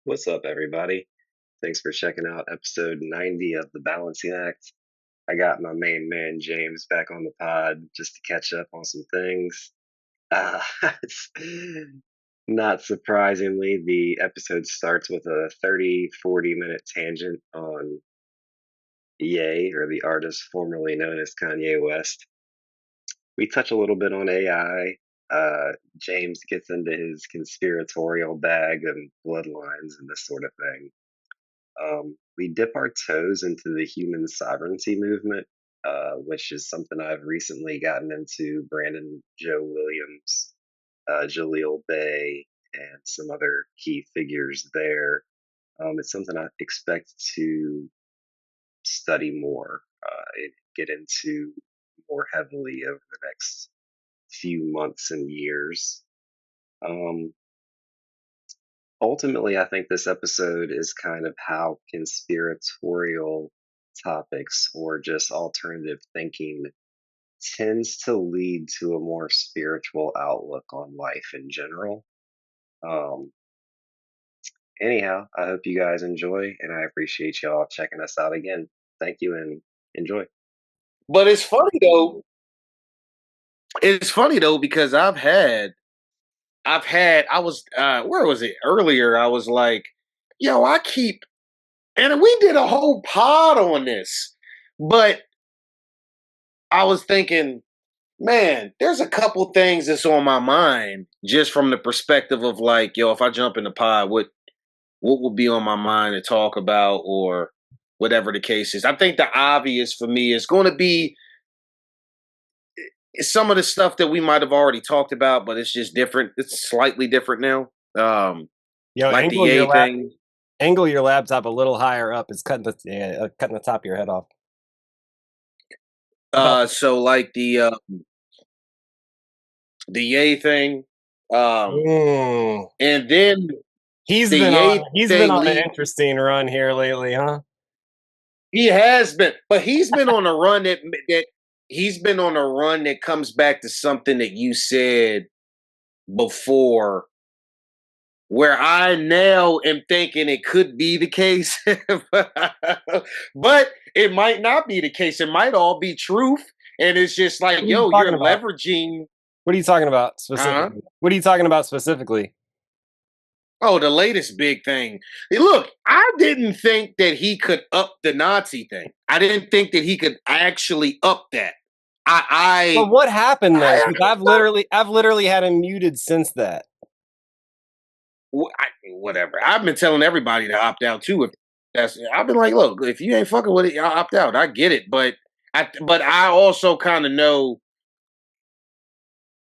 What's up, everybody? Thanks for checking out episode 90 of The Balancing Act. I got my main man James back on the pod just to catch up on some things. Uh, it's- Not surprisingly, the episode starts with a 30-40 minute tangent on Ye, or the artist formerly known as Kanye West. We touch a little bit on AI. James gets into his conspiratorial bag of bloodlines and this sort of thing. We dip our toes into the human sovereignty movement, which is something I've recently gotten into. Brandon Joe Williams, Jaleel Bay, and some other key figures there. It's something I expect to study more and get into more heavily over the next few months and years. Um, Ultimately, I think this episode is kind of how conspiratorial topics or just alternative thinking tends to lead to a more spiritual outlook on life in general. Um, Anyhow, I hope you guys enjoy, and I appreciate y'all checking us out again. Thank you and enjoy. But it's funny though. It's funny though because I was where was it earlier? I was like, yo, I keep and we did a whole pod on this, but I was thinking, man, there's a couple things that's on my mind just from the perspective of like, yo, if I jump in the pod, what will be on my mind to talk about or whatever the case is. I think the obvious for me is going to be some of the stuff that we might have already talked about, but it's just different. It's slightly different now. Yo, Like the Ye thing. angle your laptop a little higher up. It's cutting the top of your head off. So like the Ye thing. And then he's the been Ye on he's been thing on an interesting run here lately, huh? He has been, but he's been on a run that he's been on a run that comes back to something that you said before, where I now am thinking it could be the case, but it might not be the case. It might all be truth, and it's just like, yo, you're leveraging. What are you talking about specifically? What are you talking about specifically? Oh, the latest big thing. Look, I didn't think that he could up the Nazi thing. I didn't think that he could actually up that. But what happened there? I've literally had him muted since that. Whatever. I've been telling everybody to opt out too. I've been like, look, if you ain't fucking with it, I'll opt out. I get it, but I also kind of know.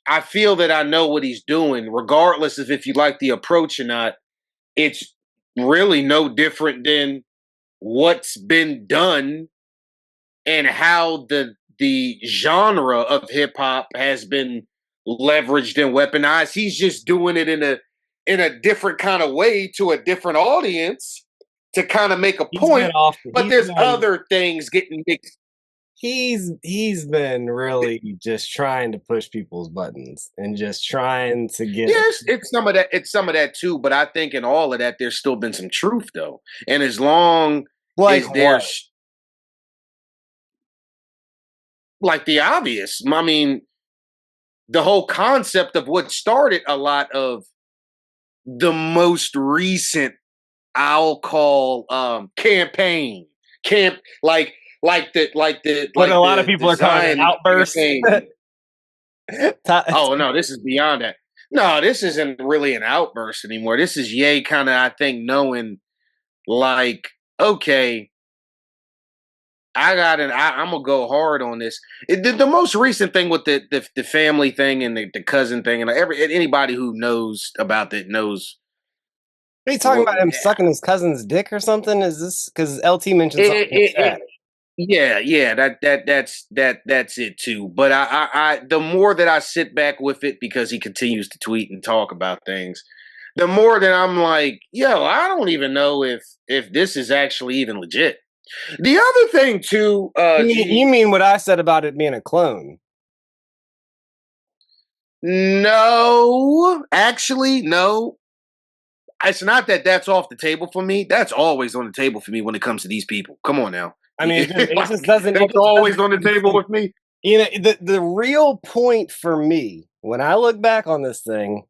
I feel that I know what he's doing, regardless of if you like the approach or not. It's really no different than what's been done and how the genre of hip hop has been leveraged and weaponized. He's just doing it in a different kind of way to a different audience to kind of make a point. But there's other things getting mixed. He's been really just trying to push people's buttons and just trying to get. Yes, it's some of that. It's some of that too. But I think in all of that, there's still been some truth though. And as long as there's like the obvious, I mean, the whole concept of what started a lot of the most recent, I'll call campaign camp like what a lot of people are calling an outburst. Oh no, this is beyond that. No, this isn't really an outburst anymore. This is Ye kind of, I think, knowing like, okay, I'm gonna go hard on this. The most recent thing with the family thing and the cousin thing, and anybody who knows about that knows. Are you talking about him sucking his cousin's dick or something? Is this because LT mentioned something? Yeah, that's it too. But I the more that I sit back with it, because he continues to tweet and talk about things, the more that I'm like, yo, I don't even know if this is actually even legit. The other thing too, you mean what I said about it being a clone? No, actually, no. it's not that that's off the table for me. That's always on the table for me when it comes to these people. Come on now. I mean, it just doesn't. That's always on the table with me. You know, the real point for me when I look back on this thing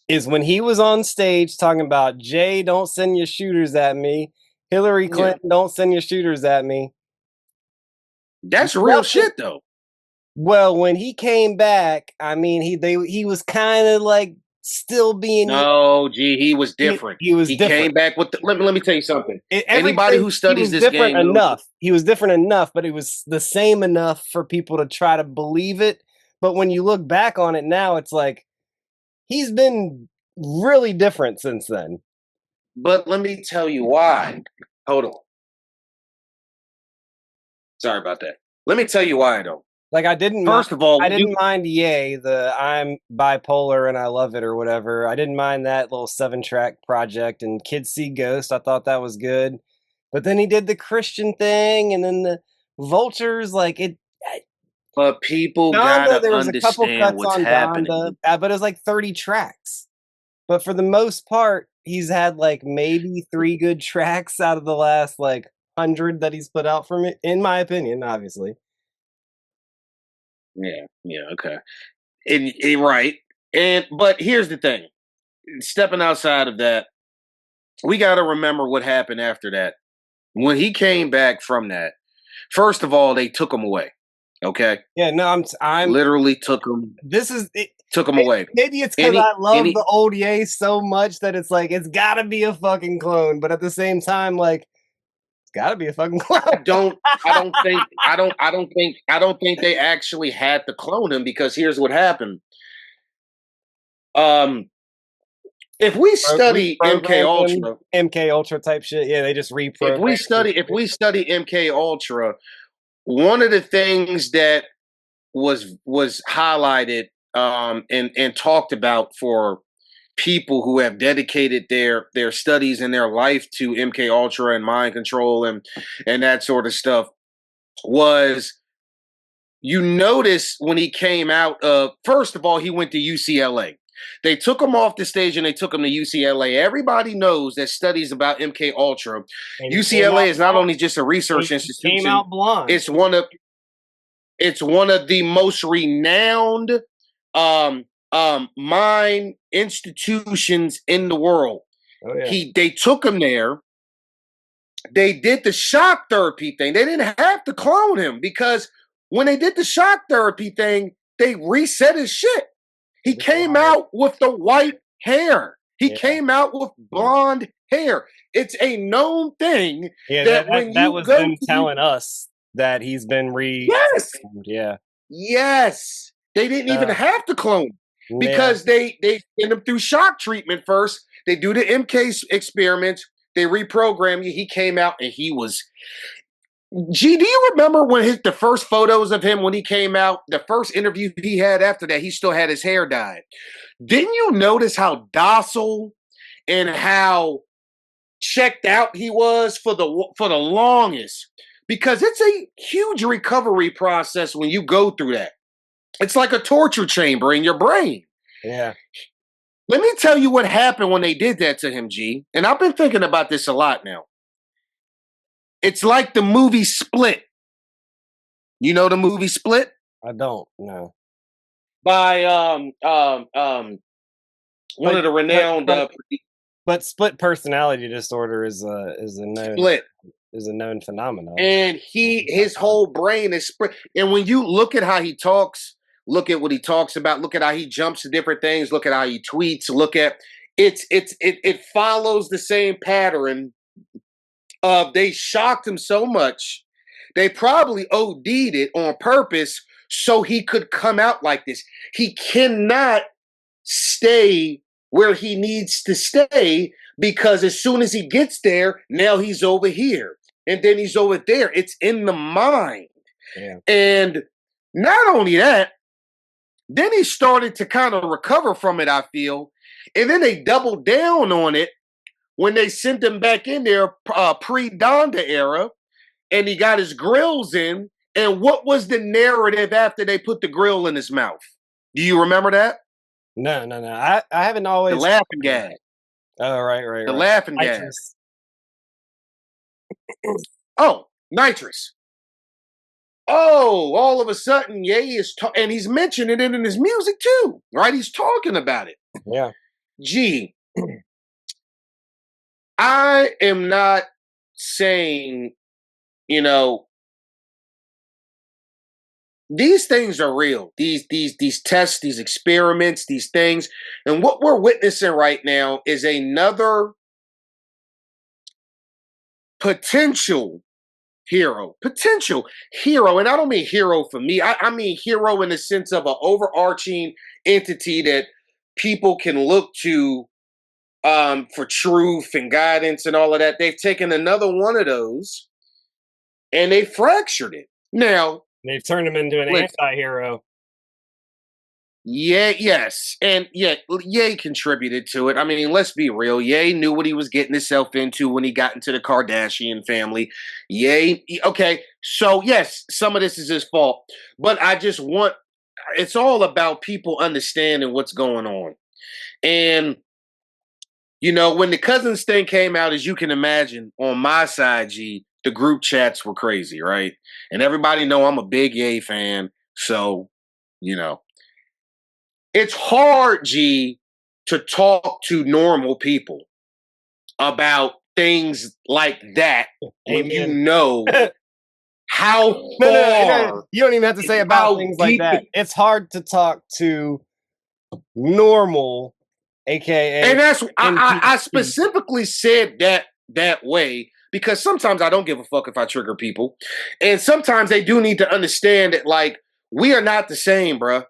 is when he was on stage talking about Jay, don't send your shooters at me. Hillary Clinton, don't send your shooters at me. That's real shit, though. Well, when he came back, I mean, he was kind of like still being. No, he was different. He was different. Came back with. Let me tell you something. Anybody who studies this game enough. He was different enough, but it was the same enough for people to try to believe it. But when you look back on it now, it's like he's been really different since then. But let me tell you why. Hold on. Sorry about that. Let me tell you why, though. Like I didn't. First of all, I didn't mind the I'm bipolar and I love it or whatever. I didn't mind that little 7-track project and Kids See Ghost. I thought that was good, but then he did the Christian thing and then the Vultures. Like it. But people Donda, gotta understand what's happening. Donda, but it was like 30 tracks. But for the most part, he's had like maybe 3 good tracks out of the last like 100 that he's put out for me, in my opinion, obviously. Yeah, okay. Right. But here's the thing. Stepping outside of that, we got to remember what happened after that. When he came back from that, first of all, they took him away. Okay? Yeah, no, I'm literally took him. Took him away. Maybe it's because I love the old Ye so much that it's like it's got to be a fucking clone, but at the same time, like it's got to be a fucking clone. I don't think they actually had to clone him because here's what happened. If we study MK Ultra type shit, yeah, they just reprogram. If we study MK Ultra, one of the things that was highlighted and talked about for people who have dedicated their studies and their life to MK Ultra and mind control and that sort of stuff was, you notice when he came out of, first of all, he went to UCLA. They took him off the stage and they took him to UCLA. Everybody knows that studies about MK Ultra. UCLA is not only just a research institution. Came out blonde. It's one of the most renowned mind institutions in the world. Oh, yeah. They took him there. They did the shock therapy thing. They didn't have to clone him because when they did the shock therapy thing, they reset his shit. He came out with the white hair. He came out with blonde hair. It's a known thing. Yeah, that was them telling us that he's been Yes. Yeah. Yes. They didn't even have to clone because they send him through shock treatment first. They do the MK experiments. They reprogram you. He came out and he was. Do you remember when the first photos of him when he came out, the first interview he had after that, he still had his hair dyed. Didn't you notice how docile and how checked out he was for the longest? Because it's a huge recovery process when you go through that. It's like a torture chamber in your brain. Yeah. Let me tell you what happened when they did that to him, G. And I've been thinking about this a lot now. It's like the movie Split. You know the movie Split? I don't know. By one of the renowned but split personality disorder is a known phenomenon. And his whole brain is split. And when you look at how he talks, look at what he talks about, look at how he jumps to different things, look at how he tweets, look at it follows the same pattern. They shocked him so much, they probably OD'd it on purpose so he could come out like this. He cannot stay where he needs to stay because as soon as he gets there, now he's over here and then he's over there. It's in the mind. Yeah. And not only that, then he started to kind of recover from it, I feel. And then they doubled down on it when they sent him back in there pre-Donda era, and he got his grills in. And what was the narrative after they put the grill in his mouth? Do you remember that? No. I haven't always the laughing gas. Oh, right. The laughing gas. Nitrous. Oh, nitrous. Oh, all of a sudden, Ye is and he's mentioning it in his music too, right? He's talking about it. Yeah. Gee, I am not saying, you know, these things are real. These tests, these experiments, these things, and what we're witnessing right now is another potential hero, and I don't mean hero for me. I mean hero in the sense of an overarching entity that people can look to for truth and guidance and all of that. They've taken another one of those and they fractured it. Now they've turned him into an anti-hero. Yeah, yes. And yeah, Ye contributed to it. I mean, let's be real. Ye knew what he was getting himself into when he got into the Kardashian family. Okay. So, yes, some of this is his fault. But I just want, it's all about people understanding what's going on. And, when the Cousins thing came out, as you can imagine, on my side, G, the group chats were crazy, right? And everybody know I'm a big Ye fan. So, it's hard, G, to talk to normal people about things like that when you know how far. No. You don't even have to say about things like that. It's hard to talk to normal, aka. And that's I specifically said that way because sometimes I don't give a fuck if I trigger people, and sometimes they do need to understand that like we are not the same, bruh.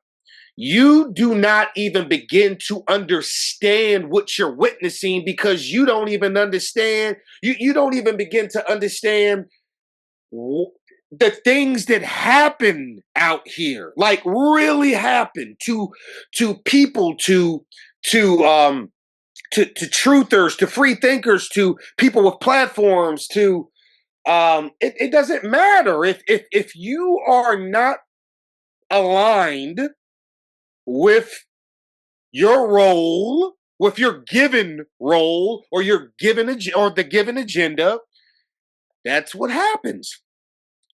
You do not even begin to understand what you're witnessing because you don't even understand. You don't even begin to understand the things that happen out here, like really happen to people, to truthers, to free thinkers, to people with platforms, to it doesn't matter if you are not aligned with your role, with your given role, or your given or the given agenda. That's what happens.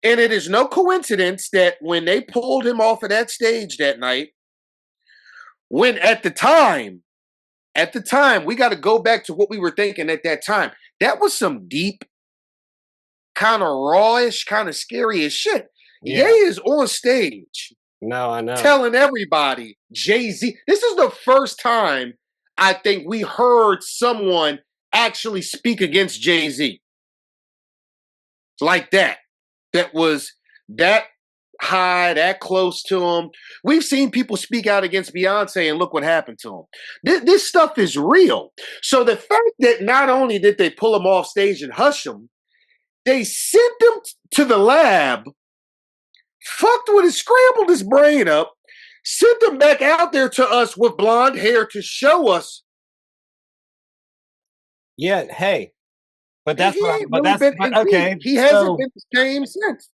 And it is no coincidence that when they pulled him off of that stage that night, when at the time, we got to go back to what we were thinking at that time. That was some deep, kind of rawish, kind of scary as shit. Yeah. Ye is on stage. No, I know. Telling everybody, Jay-Z. This is the first time I think we heard someone actually speak against Jay-Z. Like that. That was that high, that close to him. We've seen people speak out against Beyonce and look what happened to him. This stuff is real. So the fact that not only did they pull him off stage and hush him, they sent him to the lab, fucked with his, scrambled his brain up, sent him back out there to us with blonde hair to show us. Yeah, hey. But that's okay. He hasn't been the same since.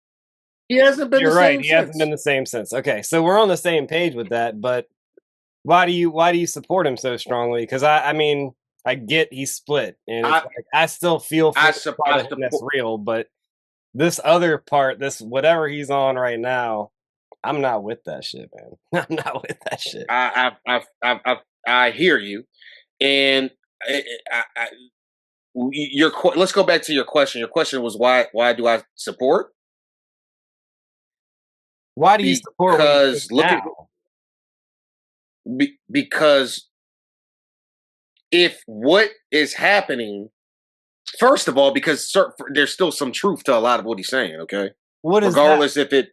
He hasn't been the same since. He hasn't been the same since. Okay, so we're on the same page with that, but why do you support him so strongly? Because I mean, I get he's split, and I still feel for that's real, but this other part, this whatever he's on right now, I'm not with that shit, man. I'm not with that shit. I hear you, and let's go back to your question. Your question was why do I support? Why do you support? Because look at because if what is happening, first of all, because there's still some truth to a lot of what he's saying. Okay, what is regardless that? if it.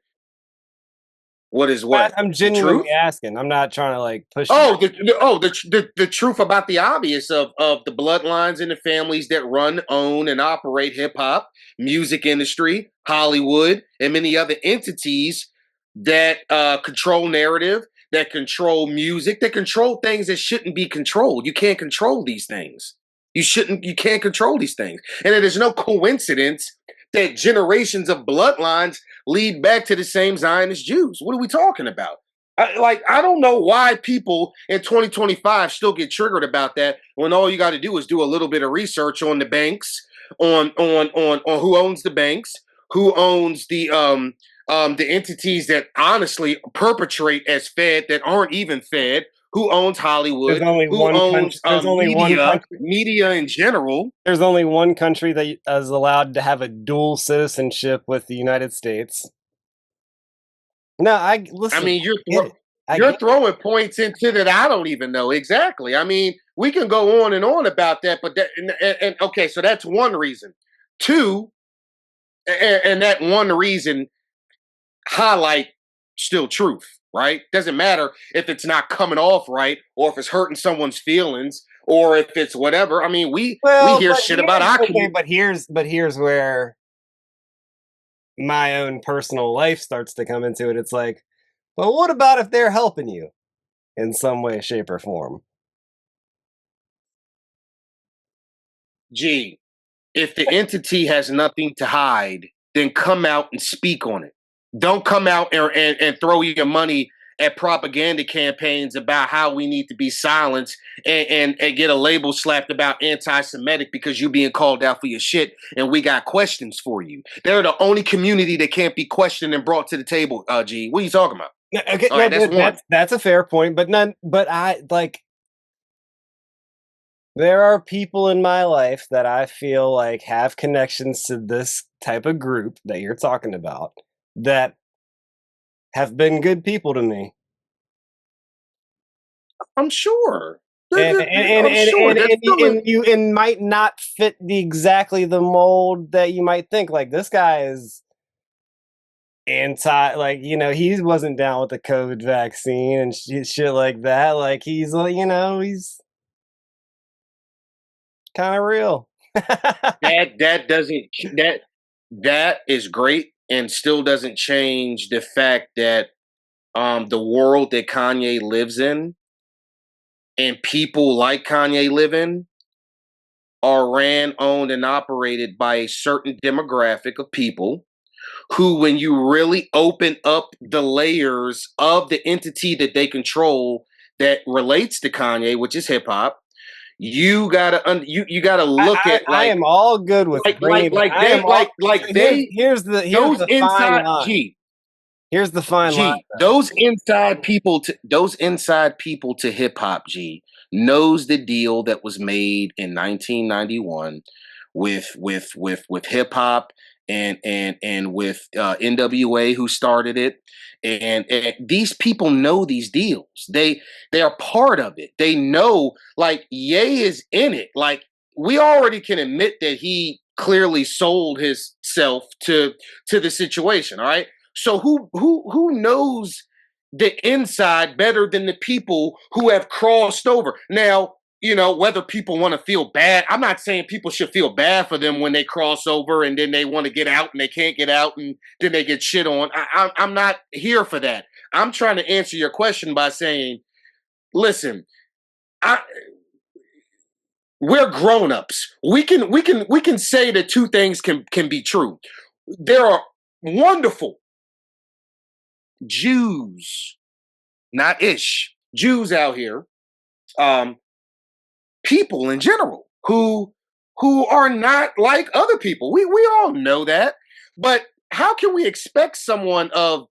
What is what? I'm genuinely asking. I'm not trying to like push. The truth about the obvious of the bloodlines and the families that run, own, and operate hip hop, music industry, Hollywood, and many other entities that control narrative, that control music, that control things that shouldn't be controlled. You can't control these things. You can't control these things. And it is no coincidence that generations of bloodlines lead back to the same Zionist Jews. What are we talking about? I don't know why people in 2025 still get triggered about that when all you got to do is do a little bit of research on the banks, on who owns the banks, who owns the entities that honestly perpetrate as Fed that aren't even Fed, who owns There's Hollywood, only who one country. owns There's only one country. media in general. There's only one country that is allowed to have a dual citizenship with the United States. No, I I listen. mean, I get it. I you're get it. throwing points into that I don't even know exactly. I mean, we can go on and on about that, but and okay, so that's one reason. Two, and that one reason highlight still truth, right? Doesn't matter if it's not coming off right or if it's hurting someone's feelings or if it's whatever. I mean, we Well, hear but shit about our community. but here's where my own personal life starts to come into it. It's like, well, what about if they're helping you in some way, shape, or form? Gee, if the entity has nothing to hide, then come out and speak on it. Don't come out and throw your money at propaganda campaigns about how we need to be silenced and get a label slapped about anti-Semitic because you're being called out for your shit and we got questions for you. They're the only community that can't be questioned and brought to the table, G. What are you talking about? Okay, All right, that's one. that's a fair point, but none. But I like there are people in my life that I feel like have connections to this type of group that you're talking about that have been good people to me. I'm sure. I'm sure. That's And might not fit might the mold that you might think. Like this guy is anti, like he wasn't down with the COVID vaccine and shit like that. Like he's he's kind of real. that doesn't that is great and still doesn't change the fact that the world that Kanye lives in and people like Kanye live in are ran, owned, and operated by a certain demographic of people who, when you really open up the layers of the entity that they control that relates to Kanye, which is hip hop, you gotta look at I am all good with bringing. I am all. Here's those the fine inside line. Here's the fine line. Those inside people to hip hop, G, knows the deal that was made in 1991 with hip hop and with NWA who started it, and these people know these deals. They are part of it. They know, like Ye is in it. Like we already can admit that he clearly sold himself to the situation. All right. So who knows the inside better than the people who have crossed over? Now, whether people want to feel bad. I'm not saying people should feel bad for them when they cross over and then they want to get out and they can't get out and then they get shit on. I'm not here for that. I'm trying to answer your question by saying, listen, we're grown-ups. We can say that two things can be true. There are wonderful Jews, not Jews out here, people in general who are not like other people. We all know that. But how can we expect someone of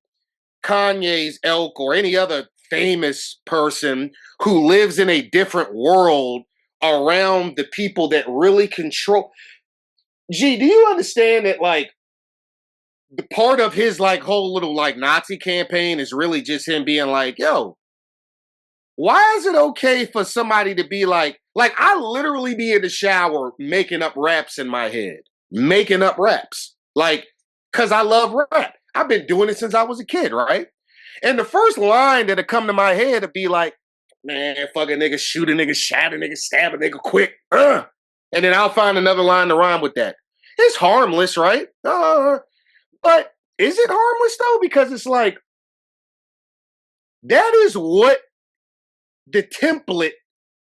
Kanye's ilk or any other famous person who lives in a different world around the people that really control? Gee, do you understand that like the part of his like whole little like Nazi campaign is really just him being like, yo, why is it okay for somebody to be like I literally be in the shower making up raps in my head, making up raps, like, cause I love rap. I've been doing it since I was a kid, right? And the first line that'll come to my head would be like, man, fuck a nigga, shoot a nigga, stab a nigga, stab a nigga quick. And then I'll find another line to rhyme with that. It's harmless, right? But is it harmless though? Because it's like, that is what the template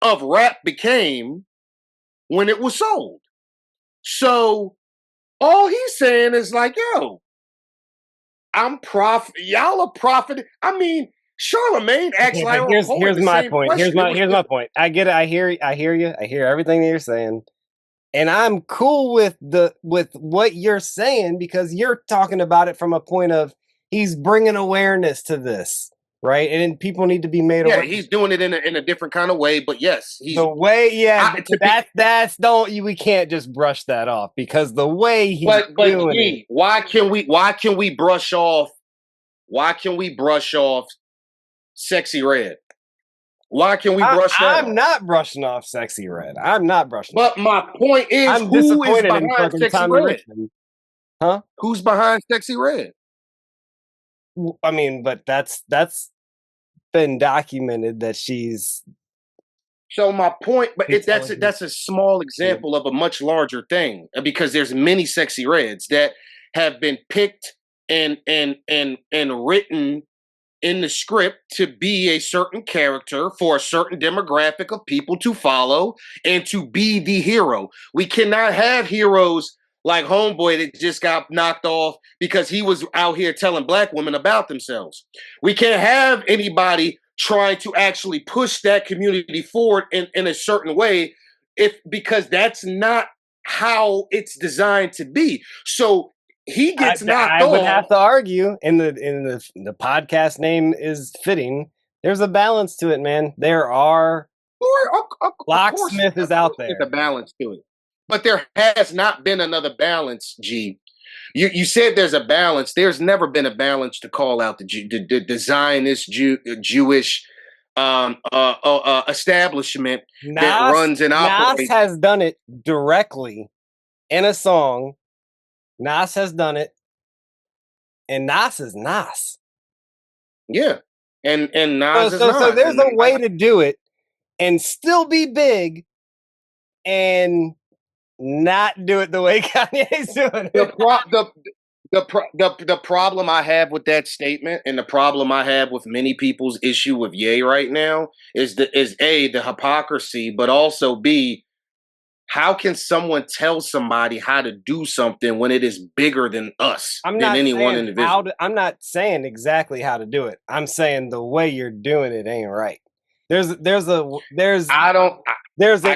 of rap became when it was sold. So all he's saying is like, yo, y'all are profiting. I mean, Charlemagne acts like a Here's poet. The my same point. question. Here's my point. I get it. I hear you. I hear everything that you're saying. And I'm cool with what you're saying because you're talking about it from a point of he's bringing awareness to this, right? And people need to be made Yeah, aware. he's doing it in a different kind of way, but yes, he's The way, yeah, I, that's we can't just brush that off because the way he's but doing it. G, why can we brush off Sexy Red? Why can we brush that I'm off? not brushing off Sexy Red. I'm not brushing. But my point is, I'm who is disappointed in behind fucking Sexy Tommy Red? Richmond. Huh? Who's behind Sexy Red? I mean, but that's been documented that she's. So my point, but that's Intelligent. a small example of a much larger thing because there's many Sexy Reds that have been picked and written in the script to be a certain character for a certain demographic of people to follow and to be the hero. We cannot have heroes like Homeboy that just got knocked off because he was out here telling black women about themselves. We can't have anybody trying to actually push that community forward in a certain way because that's not how it's designed to be. So he gets knocked off. I would have to argue, and the podcast name is fitting. There's a balance to it, man. There are Locksmith is out there. There's a balance to it, but there has not been another balance. G, you said there's a balance. There's never been a balance to call out the Zionist Jewish establishment that runs and operates. Nas has done it directly in a song. Nas has done it, and Nas is Nas. Yeah, and Nas is Nas. So there's a way to do it and still be big, and not do it the way Kanye's doing it. The problem I have with that statement, and the problem I have with many people's issue with Ye right now, is A, the hypocrisy, but also B, how can someone tell somebody how to do something when it is bigger than us, than any one individual? I'm not saying exactly how to do it. I'm saying the way you're doing it ain't right. I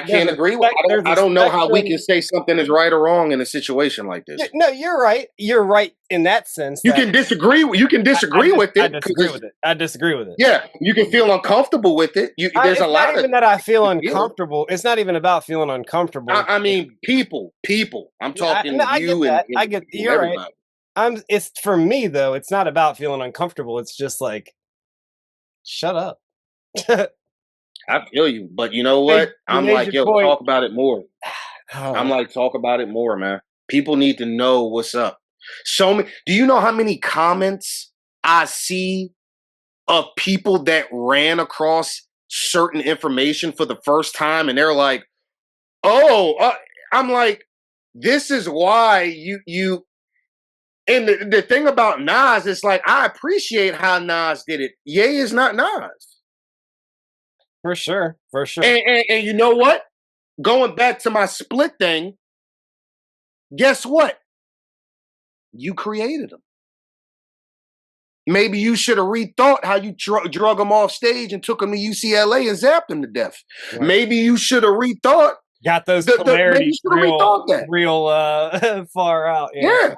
can't agree with. I don't know how we can say something is right or wrong in a situation like this. No, you're right. You're right in that sense. You can disagree. You can disagree with it. I disagree with it. Yeah, you can feel uncomfortable with it. There's a lot of. It's not even that I feel uncomfortable. It's not even about feeling uncomfortable. I mean, people. I'm talking to you and I get. You're everybody. Right. It's for me though. It's not about feeling uncomfortable. It's just like, shut up. I feel you, but you know what? I'm like, yo, talk about it more. I'm like, talk about it more, man. People need to know what's up. Do you know how many comments I see of people that ran across certain information for the first time and they're like, I'm like, this is why you. And the thing about Nas is like, I appreciate how Nas did it. Ye is not Nas. For sure. And you know what? Going back to my split thing, guess what? You created them. Maybe you should have rethought how you drug them off stage and took them to UCLA and zapped them to death. Right. Maybe you should have rethought. Got those polarities real far out. Yeah.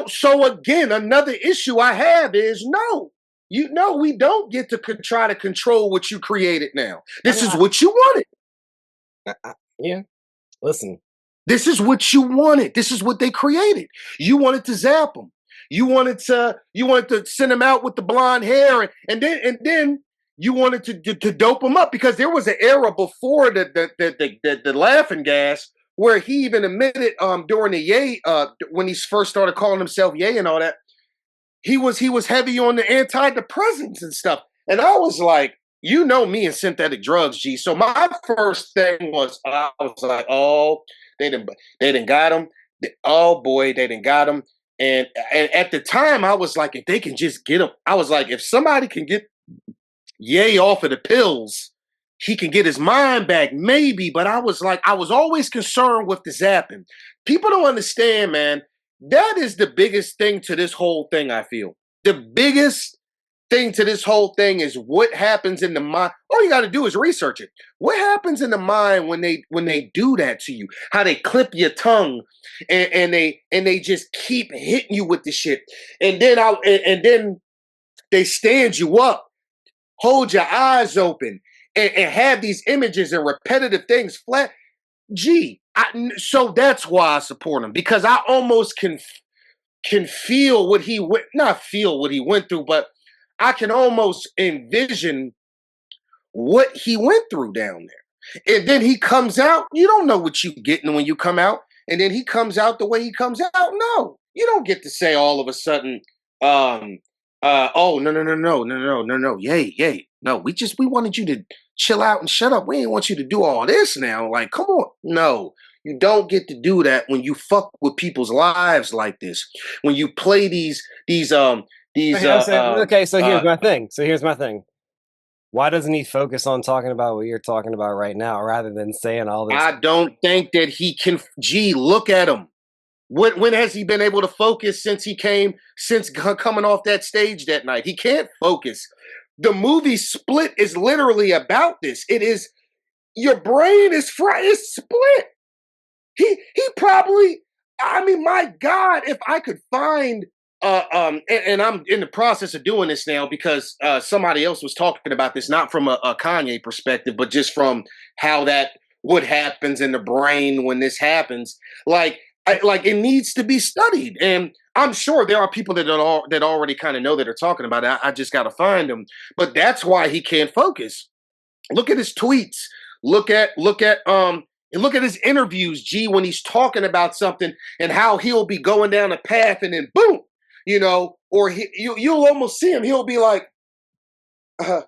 So again, another issue I have is no. We don't get to try to control what you created now. This is what you wanted. Yeah. Listen. This is what you wanted. This is what they created. You wanted to zap them. You wanted to send them out with the blonde hair, and then you wanted to dope them up because there was an era before the laughing gas where he even admitted during the Ye when he first started calling himself Ye and all that. He was heavy on the antidepressants and stuff. And I was like, you know me and synthetic drugs, G. So my first thing was, I was like, oh, they didn't got him. Oh boy, they didn't got him. And at the time, I was like, if they can just get him, I was like, if somebody can get Ye off of the pills, he can get his mind back, maybe. But I was like, I was always concerned with the zapping. People don't understand, man. That is the biggest thing to this whole thing, I feel. The biggest thing to this whole thing is what happens in the mind. All you got to do is research it. What happens in the mind when they do that to you? How they clip your tongue and they just keep hitting you with the shit, and then they stand you up, hold your eyes open, and have these images and repetitive things flat. So that's why I support him, because I almost can feel what he went, not feel what he went through, but I can almost envision what he went through down there. And then he comes out, you don't know what you're getting when you come out. And then he comes out the way he comes out. No, you don't get to say all of a sudden, oh, no. Yay. No, we wanted you to chill out and shut up. We didn't want you to do all this now. Like, come on. No, you don't get to do that when you fuck with people's lives like this. When you play these okay, so here's my thing. Why doesn't he focus on talking about what you're talking about right now rather than saying all this? I don't think that he can. Look at him. When has he been able to focus since coming off that stage that night? He can't focus. The movie Split is literally about this. It is, your brain is fried. It's split. He probably, I mean, my God, if I could find and I'm in the process of doing this now because somebody else was talking about this, not from a Kanye perspective, but just from what happens in the brain when this happens. Like it needs to be studied, and I'm sure there are people that already kind of know that are talking about it. I just got to find them, but that's why he can't focus. Look at his tweets. Look at his interviews, when he's talking about something and how he'll be going down a path and then boom. Or you'll almost see him. He'll be like, I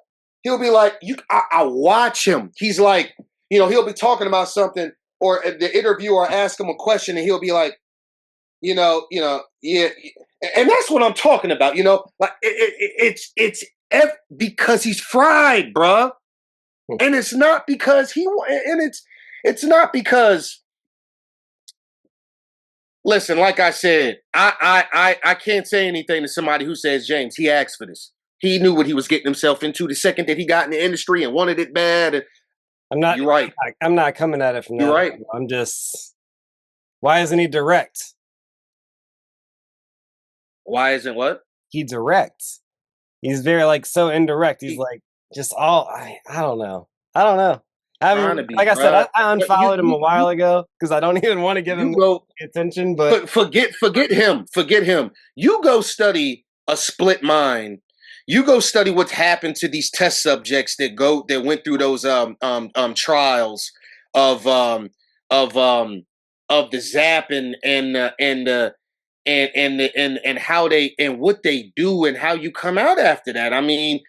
watch him. He's like, he'll be talking about something, or the interviewer ask him a question, and he'll be like, yeah. And that's what I'm talking about. Like it's because he's fried, bruh. And it's not because it's not because. Listen, like I said, I can't say anything to somebody who says, James, he asked for this. He knew what he was getting himself into the second that he got in the industry and wanted it bad. You're right. I'm not coming at it from that. You're right. I'm just, why isn't he direct? Why isn't what? He directs. He's very so indirect. He's just all, I don't know. Like I said, I unfollowed him a while ago because I don't even want to give him attention. But forget him. Forget him. You go study a split mind. You go study what's happened to these test subjects that went through those trials of the zapping and how they and what they do and how you come out after that. I mean,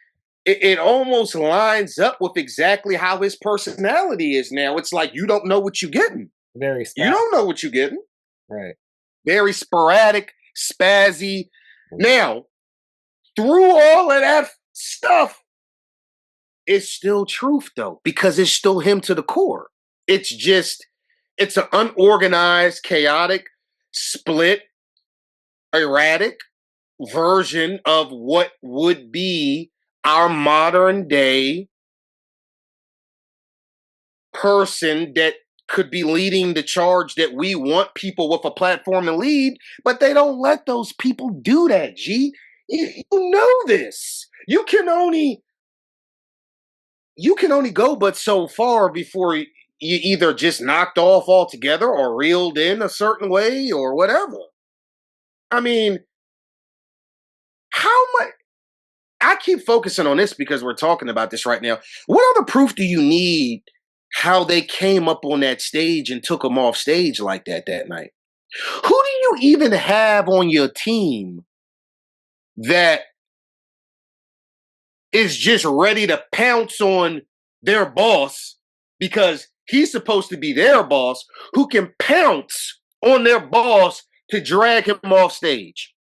it almost lines up with exactly how his personality is now. It's like you don't know what you're getting. Very spazzy. You don't know what you're getting. Right. Very sporadic, spazzy. Now, through all of that stuff, it's still truth, though, because it's still him to the core. It's an unorganized, chaotic, split, erratic version of what would be our modern day person that could be leading the charge that we want people with a platform to lead, but they don't let those people do that, G. You know this. You can only go but so far before you either just knocked off altogether or reeled in a certain way or whatever. I mean, how much? I keep focusing on this because we're talking about this right now. What other proof do you need how they came up on that stage and took them off stage like that night? Who do you even have on your team that is just ready to pounce on their boss because he's supposed to be their boss, who can pounce on their boss to drag him off stage?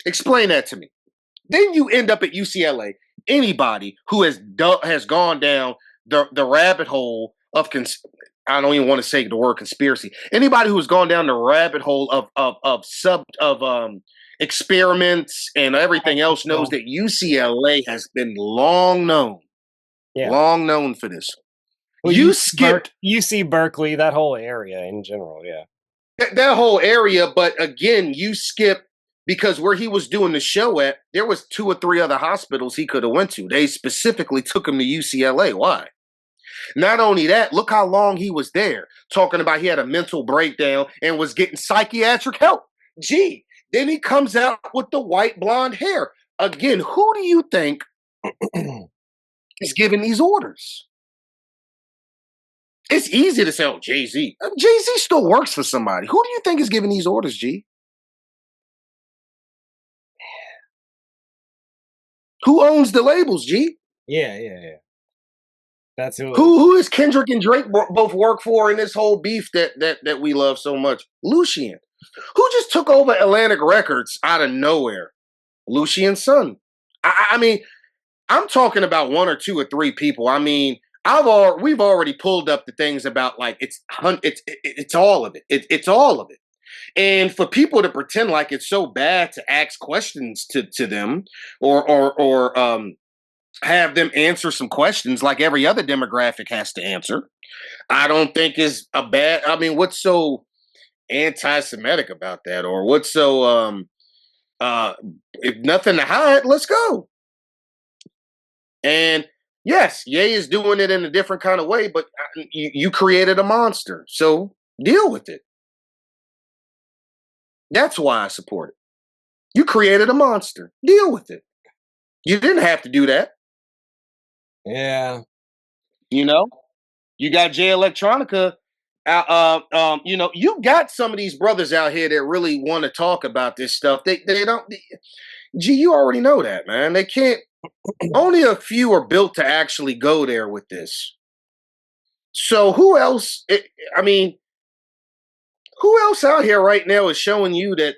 Explain that to me. Then you end up at UCLA. Anybody who has gone down the rabbit hole of I don't even want to say the word conspiracy. Anybody who has gone down the rabbit hole of experiments and everything else knows that UCLA has been long known for this. Well, You skipped UC Berkeley, that whole area in general, yeah. that whole area, but again, you skip because where he was doing the show at, there was 2 or 3 other hospitals he could have went to. They specifically took him to UCLA. Why? Not only that, look how long he was there, talking about he had a mental breakdown and was getting psychiatric help. Gee, then he comes out with the white blonde hair. Again, who do you think is giving these orders? It's easy to say, oh, Jay-Z. Jay-Z still works for somebody. Who do you think is giving these orders, G? Who owns the labels, G? Yeah. That's who is Kendrick and Drake both work for in this whole beef that we love so much? Lucian. Who just took over Atlantic Records out of nowhere? Lucian's son. I mean, I'm talking about 1 or 2 or 3 people. I mean, we've already pulled up the things about like it's all of it. It's all of it. And for people to pretend like it's so bad to ask questions to them or have them answer some questions like every other demographic has to answer, I don't think is a bad. I mean, what's so anti-Semitic about that, or what's so if nothing to hide, let's go. And yes, Ye is doing it in a different kind of way, but you created a monster, so deal with it. That's why I support it. You created a monster. Deal with it. You didn't have to do that. Yeah. You know, you got Jay Electronica. You know, you got some of these brothers out here that really want to talk about this stuff. They don't. Gee, you already know that, man. They can't. Only a few are built to actually go there with this. So who else? I mean, who else out here right now is showing you that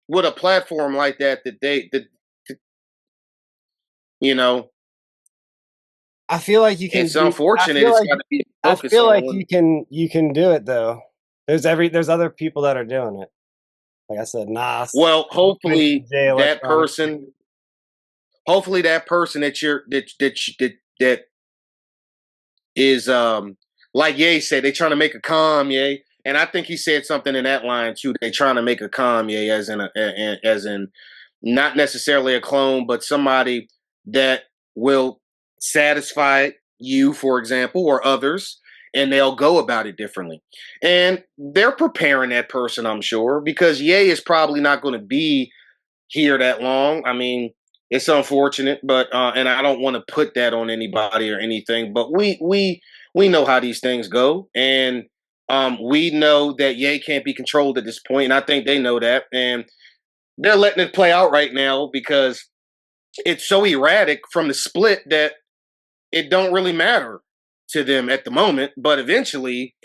with a platform like that you know? I feel like you can. It's unfortunate. It's got to be focused. I feel like you can do it though. There's other people that are doing it. Like I said, Nas. Well, hopefully that person that is like Ye said, they trying to make a Kanye, and I think he said something in that line too. They trying to make a Kanye as in not necessarily a clone, but somebody that will satisfy you, for example, or others, and they'll go about it differently. And they're preparing that person, I'm sure, because Ye is probably not going to be here that long. I mean, it's unfortunate, but and I don't want to put that on anybody or anything, but we know how these things go, and we know that Ye can't be controlled at this point, and I think they know that, and they're letting it play out right now because it's so erratic from the split that it don't really matter to them at the moment, but eventually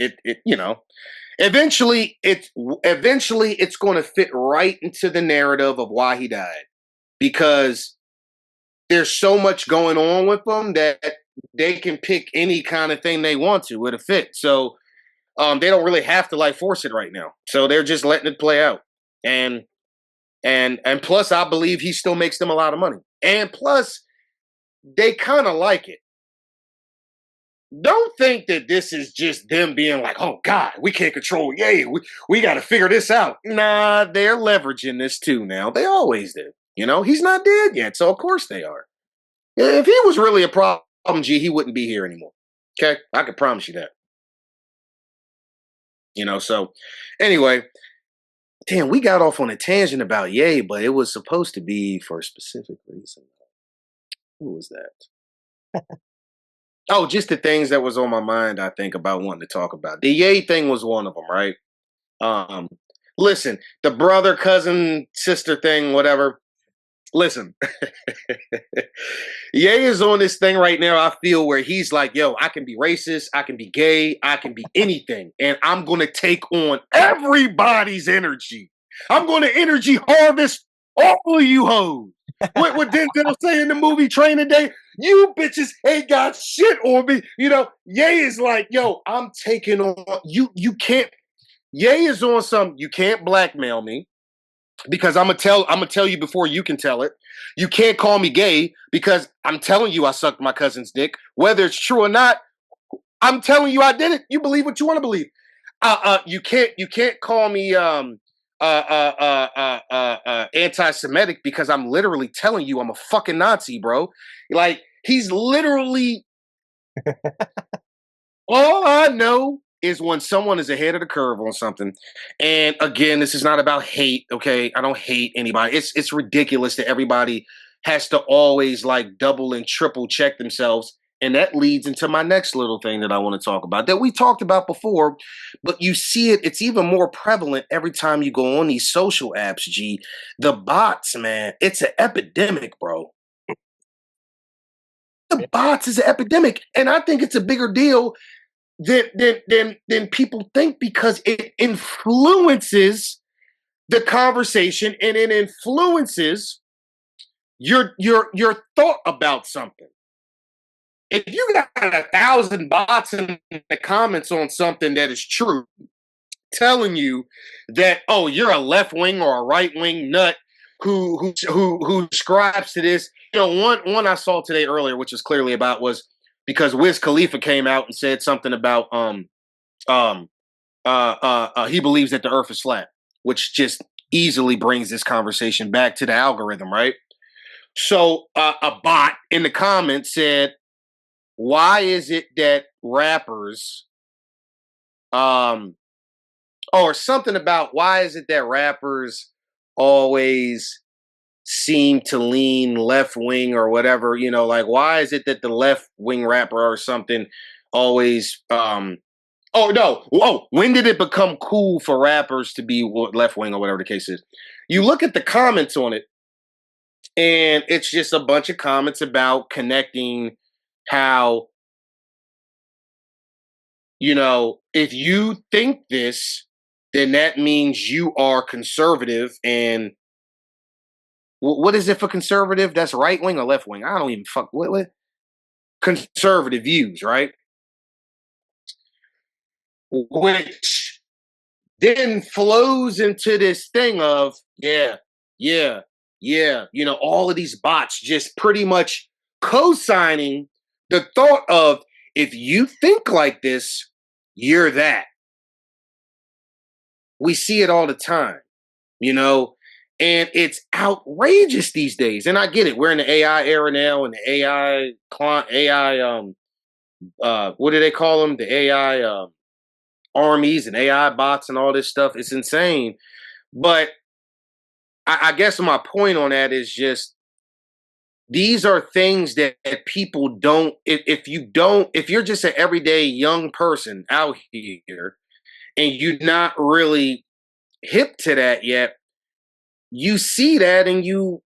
eventually it's going to fit right into the narrative of why he died, because there's so much going on with them that they can pick any kind of thing they want to with a fit. So they don't really have to like force it right now. So they're just letting it play out. And plus I believe he still makes them a lot of money. And plus they kind of like it. Don't think that this is just them being like, oh God, we can't control Ye. We got to figure this out. Nah, they're leveraging this too now. They always do. You know, he's not dead yet, so of course they are. If he was really a problem, G, he wouldn't be here anymore. Okay? I can promise you that. You know, so anyway, damn, we got off on a tangent about Ye, but it was supposed to be for a specific reason. Who was that? Oh, just the things that was on my mind, I think, about wanting to talk about. The Ye thing was one of them, right? Listen, the brother, cousin, sister thing, whatever. Listen, Ye is on this thing right now, I feel, where he's like, yo, I can be racist, I can be gay, I can be anything, and I'm going to take on everybody's energy. I'm going to energy harvest all of you hoes. What Denzel say in the movie Training Day? You bitches ain't got shit on me. You know, Ye is like, yo, I'm taking on, you can't, Ye is on some, you can't blackmail me. because I'm gonna tell you before you can tell it. You can't call me gay because I'm telling you I sucked my cousin's dick. Whether it's true or not, I'm telling you I did it. You believe what you want to believe. You can't call me anti-Semitic because I'm literally telling you I'm a fucking Nazi, bro. Like he's literally all I know is when someone is ahead of the curve on something. And again, this is not about hate, okay? I don't hate anybody. It's ridiculous that everybody has to always like double and triple check themselves. And that leads into my next little thing that I want to talk about that we talked about before, but you see it, it's even more prevalent every time you go on these social apps, G. The bots, man, it's an epidemic, bro. The bots is an epidemic. And I think it's a bigger deal than people think because it influences the conversation and it influences your thought about something. If you got 1,000 bots in the comments on something that is true, telling you that you're a left wing or a right wing nut who subscribes to this. You know, one I saw today earlier, which is clearly about was because Wiz Khalifa came out and said something about he believes that the earth is flat, which just easily brings this conversation back to the algorithm, right? So a bot in the comments said, why is it that rappers or something about why is it that rappers always seem to lean left wing or whatever, you know, like why is it that the left wing rapper or something always when did it become cool for rappers to be left wing or whatever the case is? You look at the comments on it and it's just a bunch of comments about connecting how, you know, if you think this, then that means you are conservative. And what is it for conservative? That's right wing or left wing? I don't even fuck what conservative views, right? Which then flows into this thing of yeah, you know, all of these bots just pretty much co-signing the thought of if you think like this, you're that. We see it all the time, you know, and it's outrageous these days. And I get it. We're in the AI era now, and the what do they call them? The AI armies and AI bots and all this stuff. It's insane. But I guess my point on that is just these are things that people don't. If you're just an everyday young person out here and you're not really hip to that yet, you see that and you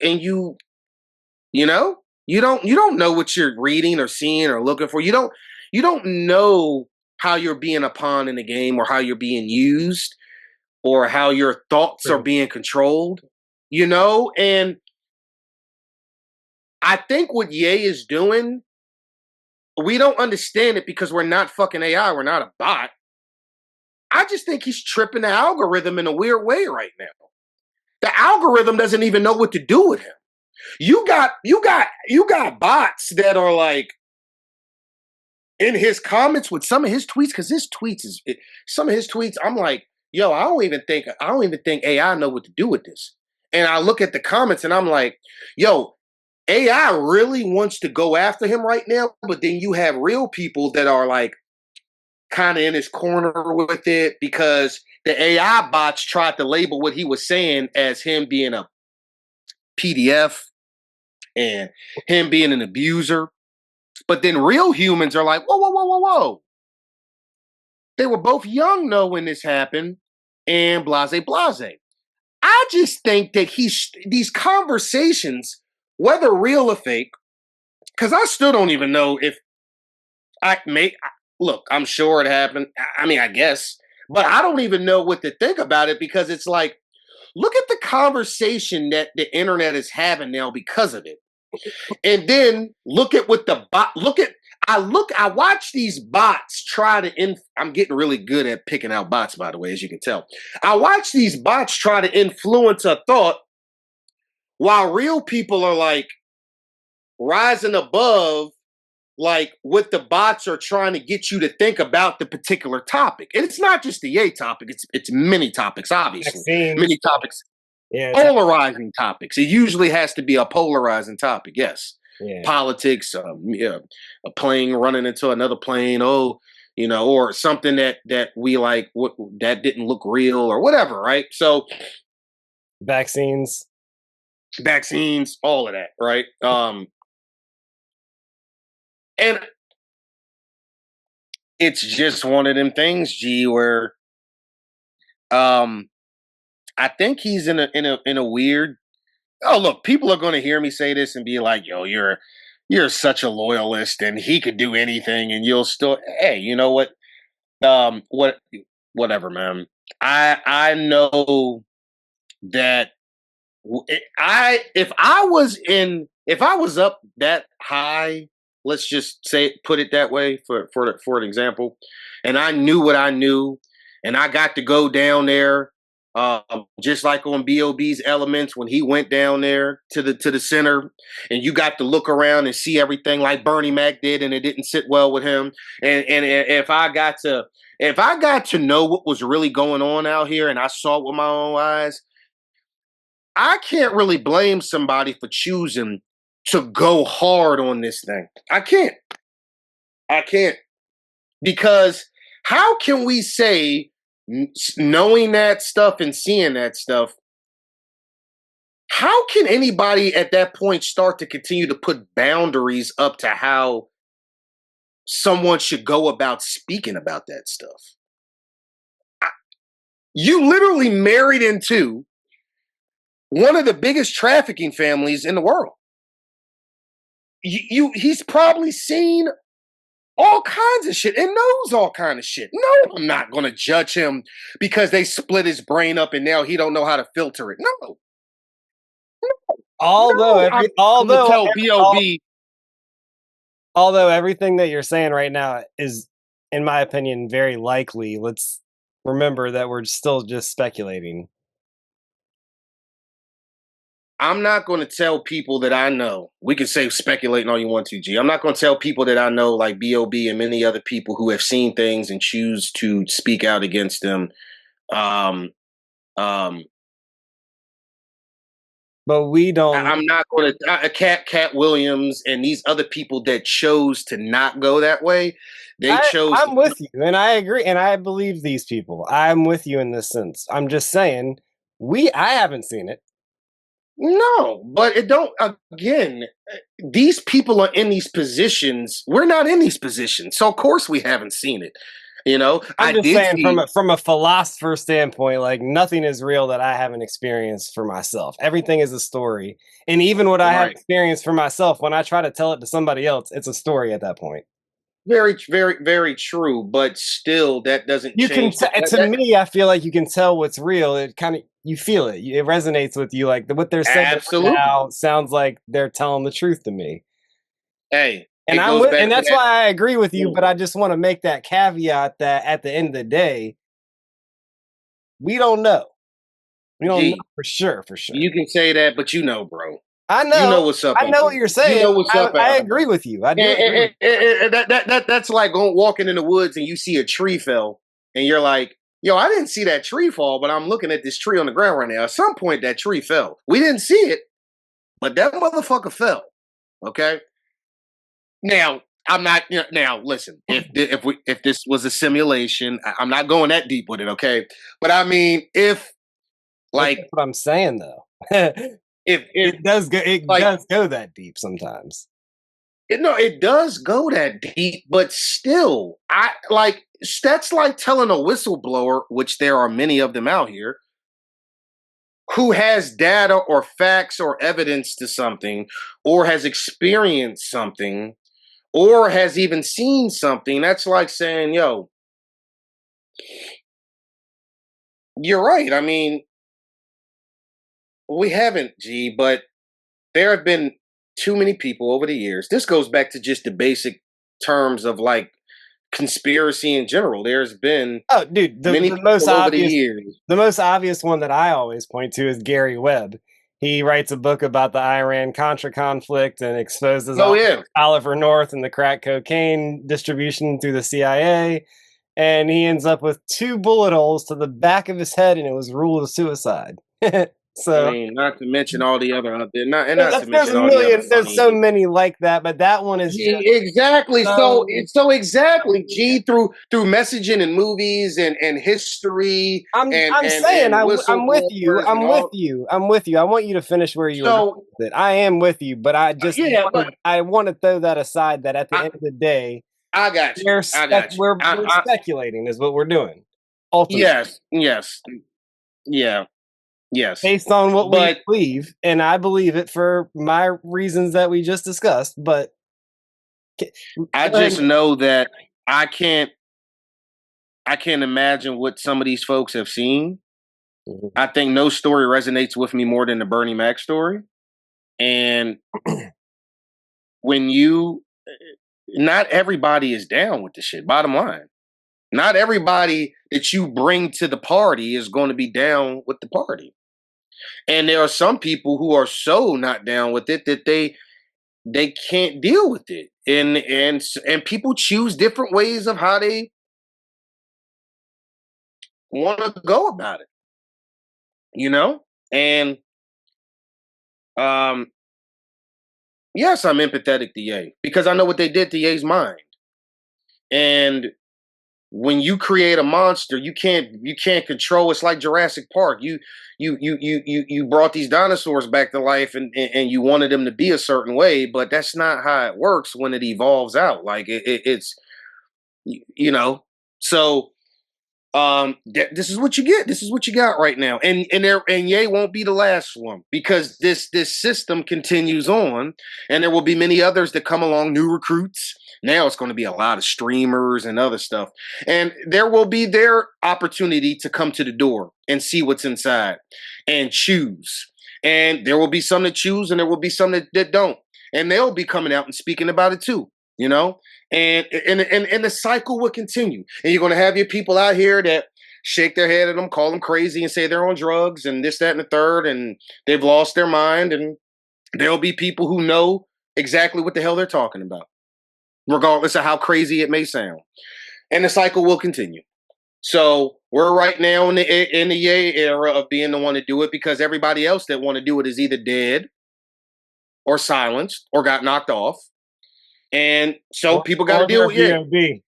know, you don't know what you're reading or seeing or looking for. You don't know how you're being a pawn in the game or how you're being used or how your thoughts are being controlled, you know? And I think what Ye is doing, we don't understand it because we're not fucking AI. We're not a bot. I just think he's tripping the algorithm in a weird way right now. The algorithm doesn't even know what to do with him. You got bots that are like in his comments with some of his tweets, because some of his tweets, I'm like, yo, I don't even think AI know what to do with this. And I look at the comments and I'm like, yo, AI really wants to go after him right now, but then you have real people that are like kind of in his corner with it because the AI bots tried to label what he was saying as him being a PDF and him being an abuser. But then real humans are like, whoa. They were both young though when this happened and blase. I just think that these conversations, whether real or fake, because I still don't even know if look, I'm sure it happened. I mean, I guess, but I don't even know what to think about it because it's like, look at the conversation that the internet is having now because of it. And then look at what I watch these bots try to I'm getting really good at picking out bots, by the way, as you can tell. I watch these bots try to influence a thought while real people are like rising above like what the bots are trying to get you to think about the particular topic. And it's not just the yay topic, it's many topics, obviously. Vaccines. Many topics. Yeah, Polarizing topics. It usually has to be a polarizing topic, yes. yeah. Politics, a plane running into another plane, or something that we like that didn't look real or whatever, right? So Vaccines, all of that, right? And it's just one of them things, G, where I think he's in a weird. Oh, look, people are going to hear me say this and be like, "Yo, you're such a loyalist, and he could do anything, and you'll still." Hey, you know what? Whatever, man. I know that if I was up that high, let's just put it that way for an example, and I knew what I knew, and I got to go down there, just like on Bob's Elements when he went down there to the center, and you got to look around and see everything like Bernie Mac did, and it didn't sit well with him, and if I got to know what was really going on out here, and I saw it with my own eyes. I can't really blame somebody for choosing to go hard on this thing. I can't. Because how can we say, knowing that stuff and seeing that stuff, how can anybody at that point start to continue to put boundaries up to how someone should go about speaking about that stuff? You literally married into one of the biggest trafficking families in the world. He's probably seen all kinds of shit and knows all kinds of shit. No, I'm not going to judge him because they split his brain up and now he don't know how to filter it. No. Although I'm gonna tell B.O.B. Although everything that you're saying right now is, in my opinion, very likely. Let's remember that we're still just speculating. I'm not going to tell people that I know. We can say speculating all you want to, G. I'm not going to tell people that I know, like B.O.B. and many other people who have seen things and choose to speak out against them. But we don't. I'm not going to Cat Williams and these other people that chose to not go that way. I'm with you, and I agree, and I believe these people. I'm with you in this sense. I'm just saying, I haven't seen it. No, but it don't. Again, these people are in these positions. We're not in these positions, so of course we haven't seen it. You know, I'm just saying from a philosopher standpoint, like nothing is real that I haven't experienced for myself. Everything is a story, and even what I have experienced for myself, when I try to tell it to somebody else, it's a story at that point. Very, very, very true, but still, that doesn't change. To me, I feel like you can tell what's real. It kind of, you feel it. It resonates with you. Like what they're saying now sounds like they're telling the truth to me. Hey, and that's why I agree with you. But I just want to make that caveat that at the end of the day, we don't know. We don't know for sure. For sure, you can say that, but you know, bro. I know. You know what's up. I know what you're saying. You know what's up. I agree with you. I do. That's like walking in the woods and you see a tree fell, and you're like, "Yo, I didn't see that tree fall, but I'm looking at this tree on the ground right now. At some point, that tree fell. We didn't see it, but that motherfucker fell." Okay. Now, I'm not. Now, listen. If this was a simulation, I'm not going that deep with it. Okay, but I mean, if like that's what I'm saying though. If it does go that deep sometimes. It does go that deep, but still, that's like telling a whistleblower, which there are many of them out here, who has data or facts or evidence to something, or has experienced something, or has even seen something. That's like saying, yo, you're right. I mean, we haven't, G, but there have been too many people over the years. This goes back to just the basic terms of like conspiracy in general. There's been dude, many people over the years. The most obvious one that I always point to is Gary Webb. He writes a book about the Iran-Contra conflict and exposes Oliver North and the crack cocaine distribution through the CIA. And he ends up with 2 bullet holes to the back of his head, and it was ruled a suicide. So I mean, not to mention all the other there's so many like that, but that one is exactly so exactly G through messaging and movies and history. I'm with you. I want you to finish where you were with it. I am with you, but I just I want to throw that aside. That at the end of the day, I got you. We're speculating is what we're doing. Ultimately. Yes. Based on what we believe, and I believe it for my reasons that we just discussed, but I just know that I can't imagine what some of these folks have seen. Mm-hmm. I think no story resonates with me more than the Bernie Mac story. And not everybody is down with the shit, bottom line. Not everybody that you bring to the party is going to be down with the party. And there are some people who are so not down with it that they can't deal with it. And people choose different ways of how they want to go about it. You know? And yes, I'm empathetic to Ye because I know what they did to Ye's mind. And when you create a monster, you can't control. It's like Jurassic Park. You brought these dinosaurs back to life and you wanted them to be a certain way, but that's not how it works when it evolves out. Like it's you know. So this is what you get. This is what you got right now. And Ye won't be the last one because this system continues on, and there will be many others that come along, new recruits. Now it's going to be a lot of streamers and other stuff. And there will be their opportunity to come to the door and see what's inside and choose. And there will be some that choose and there will be some that don't. And they'll be coming out and speaking about it too, you know? And the cycle will continue. And you're going to have your people out here that shake their head at them, call them crazy and say they're on drugs and this, that, and the third, and they've lost their mind. And there'll be people who know exactly what the hell they're talking about, regardless of how crazy it may sound. And the cycle will continue. So we're right now in the Ye era of being the one to do it because everybody else that want to do it is either dead or silenced or got knocked off. And so people got to deal with Ye.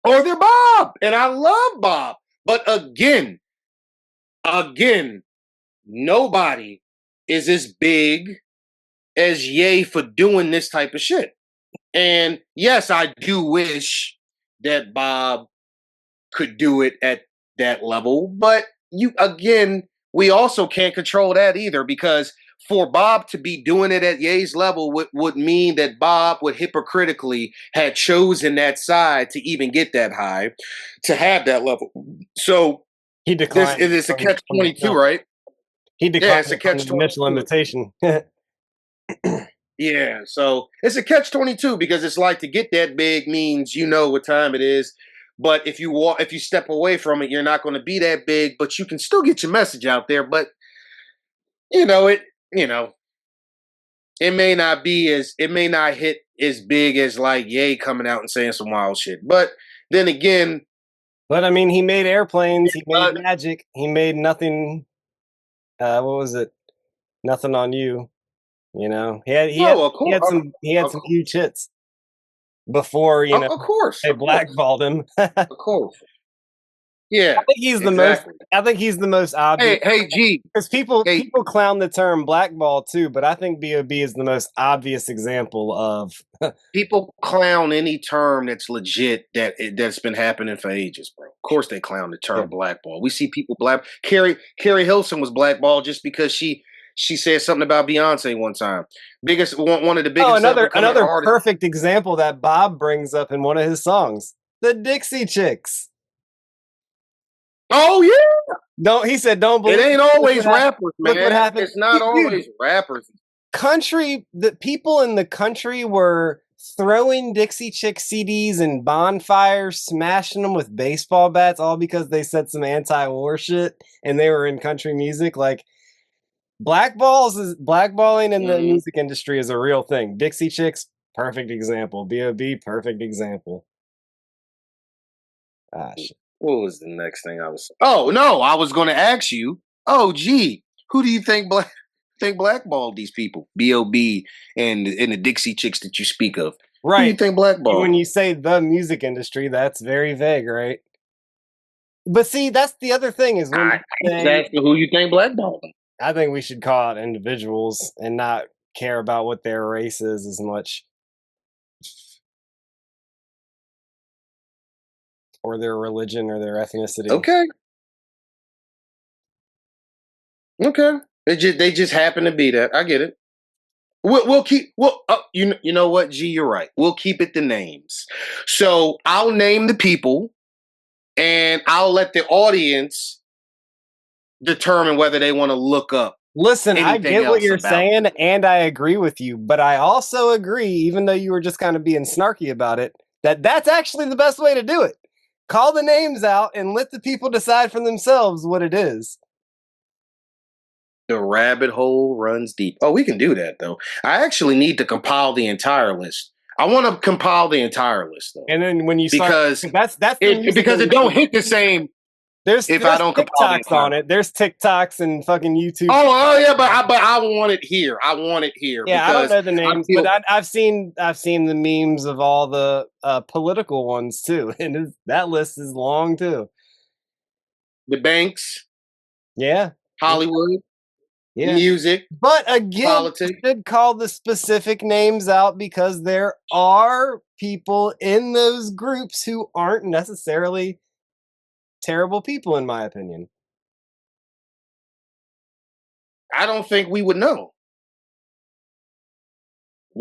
Or they're Bob. And I love Bob. But again, nobody is as big as Ye for doing this type of shit. And yes, I do wish that Bob could do it at that level, but we also can't control that either because for Bob to be doing it at Ye's level would mean that Bob would hypocritically had chosen that side to even get that high, to have that level. So he declined. It's a catch-22, right? He declined. Yeah, it's a catch-22 invitation. Yeah, so it's a catch-22 because it's like to get that big means you know what time it is. But if you step away from it, you're not going to be that big, but you can still get your message out there. But it may not hit as big as like Ye coming out and saying some wild shit. But then again, I mean, he made airplanes, he made magic, he made nothing. What was it? Nothing on You. You know, he had some huge hits before of course they blackballed him. Of course. Yeah, I think he's the most obvious. Hey, G, because people clown the term blackball too, but I think B.O.B. is the most obvious example of. People clown any term that's legit that's been happening for ages, bro. Of course, they clown the term blackball. We see people Carrie Hilson was blackballed just because she said something about Beyonce one time. One of the biggest. Oh, another perfect example that Bob brings up in one of his songs, the Dixie Chicks. Oh yeah. Don't believe it ain't always rappers, man. Look what happened. It's not always rappers. The people in the country were throwing Dixie Chick CDs in bonfires, smashing them with baseball bats, all because they said some anti-war shit and they were in country music. Like, blackballing in the music industry is a real thing. Dixie Chicks, perfect example. B.O.B., perfect example. Ah, shit. What was the next thing I was? Oh no, I was going to ask you. Oh, gee, who do you think blackballed these people? B.O.B. and the Dixie Chicks that you speak of. Right. Who do you think blackballed? When you say the music industry, that's very vague, right? But see, that's the other thing is when who you think blackballed them. I think we should call it individuals and not care about what their race is as much. Or their religion or their ethnicity. Okay. They just happen to be that. I get it. We'll keep. You know what, G, you're right. We'll keep it the names. So I'll name the people, and I'll let the audience determine whether they want to look up. Listen, I get what you're saying, and I agree with you. But I also agree, even though you were just kind of being snarky about it, that's actually the best way to do it. Call the names out and let the people decide for themselves what it is. The rabbit hole runs deep. Oh, we can do that, though. I actually need to compile the entire list. I want to compile the entire list, though. And then when you start, because it don't hit the same. There's TikToks on it. There's TikToks and fucking YouTube. Oh yeah, but I want it here. I want it here. Yeah, I don't know the names, but I've seen the memes of all the political ones too, and that list is long too. The banks, yeah, Hollywood, music, but again, politics. You should call the specific names out because there are people in those groups who aren't necessarily terrible people, in my opinion. I don't think we would know.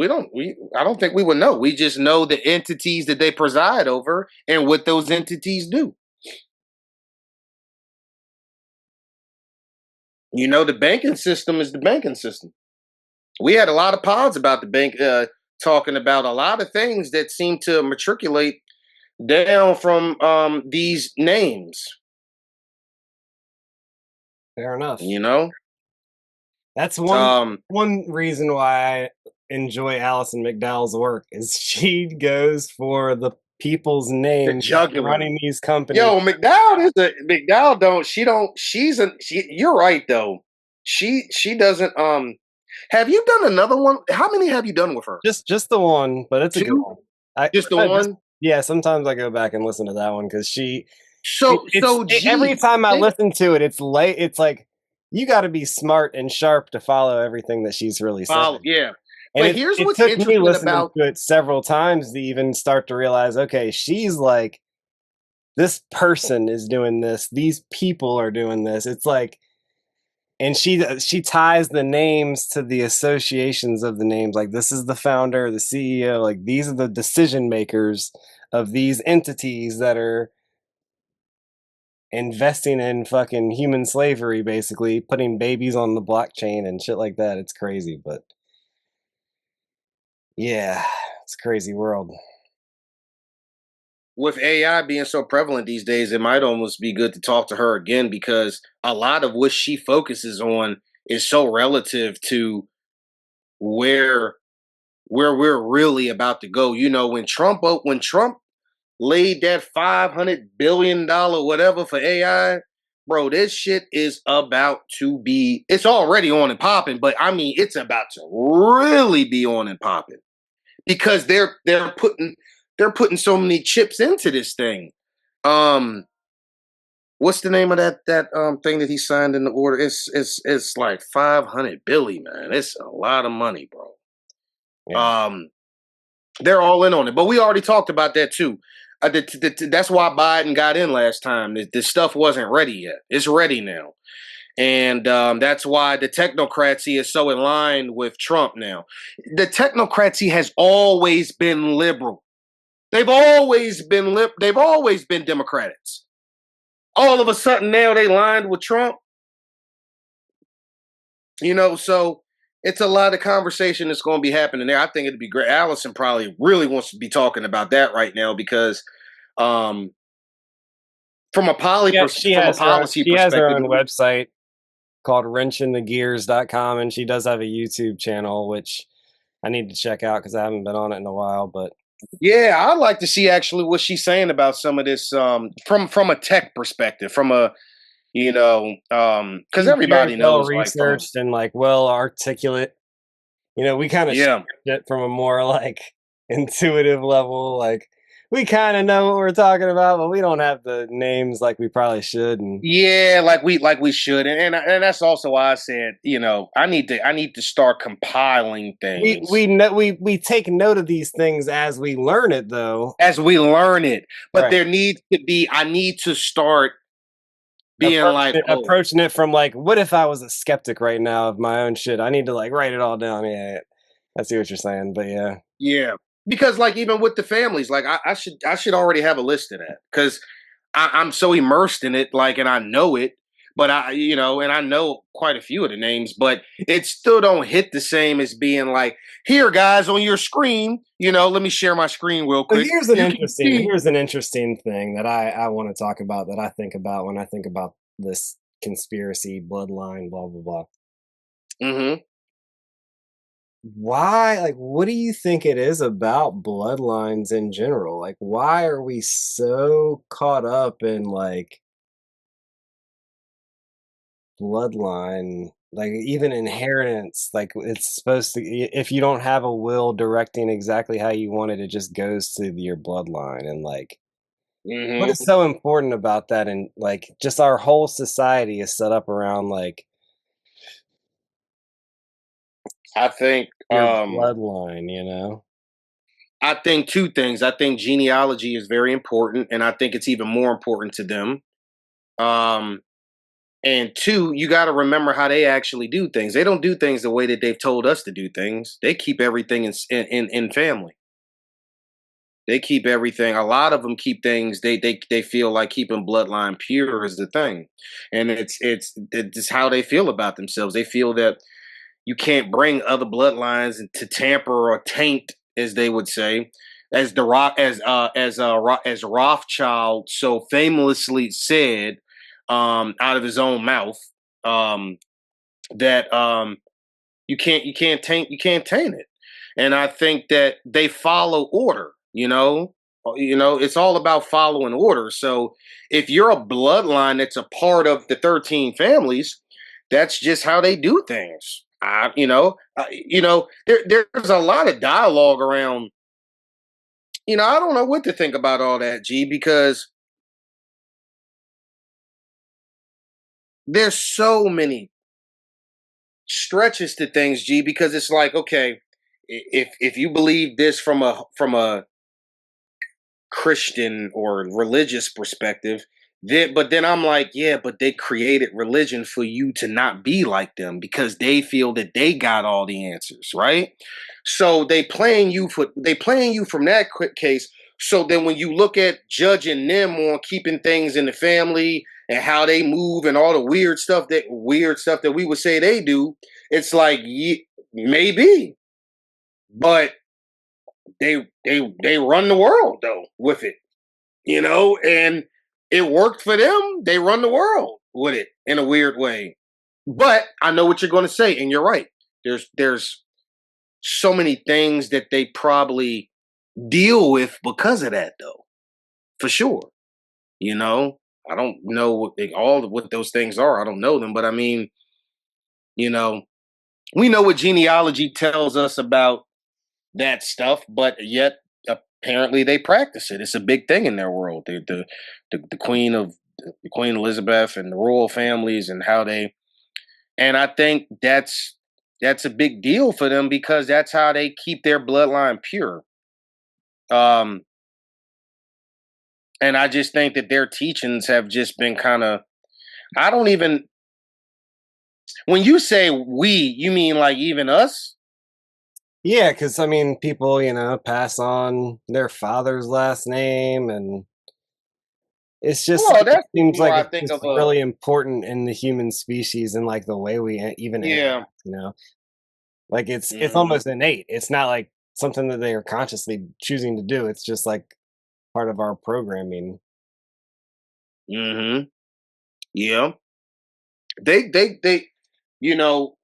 I don't think we would know. We just know the entities that they preside over and what those entities do. You know, the banking system is the banking system. We had a lot of pods about the bank, talking about a lot of things that seem to matriculate down from these names. Fair enough. You know, that's one reason why I enjoy Allison McDowell's work is she goes for the people's names running these companies. Yo, you're right though. She doesn't have you done another one? How many have you done with her? Just the one, but it's a good one. Just the one? Yeah, sometimes I go back and listen to that one because every time I listen to it, it's like you got to be smart and sharp to follow everything that she's really saying. Yeah. And but here's what's took interesting me listening about to it several times to even start to realize, okay, she's like, this person is doing this. These people are doing this. It's like, and she ties the names to the associations of the names. Like, this is the founder, the CEO. Like, these are the decision makers of these entities that are investing in fucking human slavery, basically putting babies on the blockchain and shit like that. It's crazy, but yeah, it's a crazy world. With AI being so prevalent these days, it might almost be good to talk to her again because a lot of what she focuses on is so relative to where we're really about to go. You know, when Trump laid that $500 billion whatever for AI, bro, this shit is about to be, it's already on and popping, but I mean, it's about to really be on and popping because they're putting so many chips into this thing. What's the name of that thing that he signed in the order? It's like 500 billion, man. It's a lot of money, bro. Yeah. They're all in on it, but we already talked about that too. That's why Biden got in last time. The stuff wasn't ready yet. It's ready now. And that's why the technocracy is so in line with Trump now. The technocracy has always been liberal. They've always been Democrats. All of a sudden now they lined with Trump. You know, so it's a lot of conversation that's going to be happening there. I think it'd be great. Allison probably really wants to be talking about that right now because, um, Yeah, from a policy she has her perspective, own website called wrenchinthegears.com, and she does have a YouTube channel which I need to check out because I haven't been on it in a while. But yeah, I'd like to see actually what she's saying about some of this from a tech perspective, from a because she's very everybody well knows like from a researched and like well articulate. We kind of yeah. it from a more like intuitive level. Like we kind of know what we're talking about, but we don't have the names like we probably should. And Yeah, like we should, and that's also why I said, I need to start compiling things we take note of these things as we learn it, though. as we learn it. But Right. there needs to be, I need to start being like, oh, Approaching it from like, what if I was a skeptic right now of my own shit? I need to like write it all down. Yeah, I see what you're saying, but yeah. yeah, because like even with the families, like I should already have a list of that because I'm so immersed in it, like, and I know it. But and I know quite a few of the names, but it still don't hit the same as being like, here, guys, on your screen. Let me share my screen real So quick. You can see. here's an interesting thing that I want to talk about that I think about when I think about this conspiracy bloodline, blah blah blah. Hmm. Why, like, what do you think it is about bloodlines in general? Like, why are we so caught up in like bloodline, like even inheritance? Like, it's supposed to, if you don't have a will directing exactly how you want it, it just goes to your bloodline. And like, what is Hmm. so important about that? And like, just our whole society is set up around like I think your bloodline. I think two things. I think genealogy is very important, and I think it's even more important to them. Um, and two, you got to remember how they actually do things. They don't do things the way that they've told us to do things. They keep everything in family. They keep everything. A lot of them keep things. They feel like keeping bloodline pure is the thing, and it's how they feel about themselves. They feel that you can't bring other bloodlines to tamper or taint, as they would say, as the Rock as Rothschild so famously said, out of his own mouth, that you can't taint it. And I think that they follow order. It's all about following order. So if you're a bloodline that's a part of the 13 families, that's just how they do things. There's a lot of dialogue around. I don't know what to think about all that, G, because there's so many stretches to things, G, because it's like, okay, if you believe this from a Christian or religious perspective, then I'm like, yeah, but they created religion for you to not be like them because they feel that they got all the answers, right? So they playing you from that quick case. So then when you look at judging them on keeping things in the family and how they move and all the weird stuff that we would say they do, it's like, maybe, but they run the world though with it, and it worked for them. They run the world with it in a weird way. But I know what you're going to say, and you're right. There's so many things that they probably deal with because of that, though, for sure. I don't know what those things are. I don't know them, but I mean, you know, we know what genealogy tells us about that stuff, but yet apparently they practice it. It's a big thing in their world. The Queen Elizabeth and the royal families and how they, and I think that's a big deal for them because that's how they keep their bloodline pure. Um, and I just think that their teachings have just been kind of. I don't even. When you say we, you mean like even us? Yeah, because I mean, people, pass on their father's last name, and it's just Well, it that's seems more. like I it's think just of a really important in the human species and like the way we even yeah. interact. Like it's Mm-hmm. almost innate. It's not like something that they are consciously choosing to do. It's just like part of our programming. Mm-hmm. Yeah. They, you know,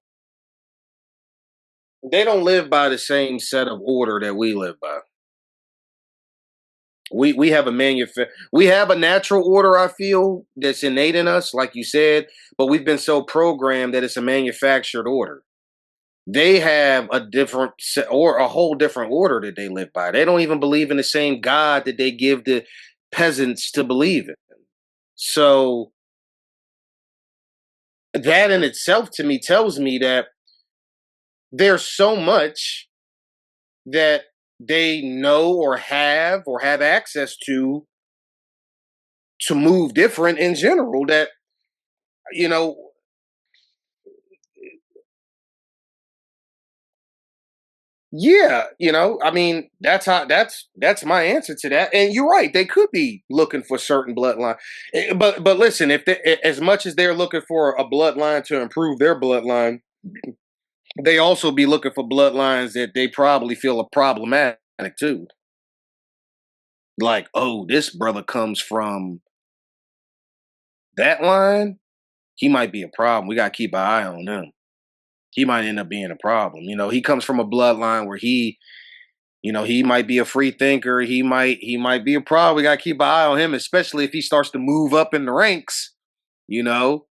they don't live by the same set of order that we live by. We have we have a natural order, I feel, that's innate in us, like you said, but we've been so programmed that it's a manufactured order. They have a different or a whole different order that they live by. They don't even believe in the same God that they give the peasants to believe in. So that in itself to me tells me that there's so much that they know or have access to move different in general that you know yeah, I mean, that's my answer to that. And you're right, they could be looking for certain bloodline. But listen, if as much as they're looking for a bloodline to improve their bloodline, they also be looking for bloodlines that they probably feel are problematic too. Like, oh, this brother comes from that line, he might be a problem. We gotta keep an eye on him. He might end up being a problem. He comes from a bloodline where he might be a free thinker. He might be a problem. We gotta keep an eye on him, especially if he starts to move up in the ranks, you know,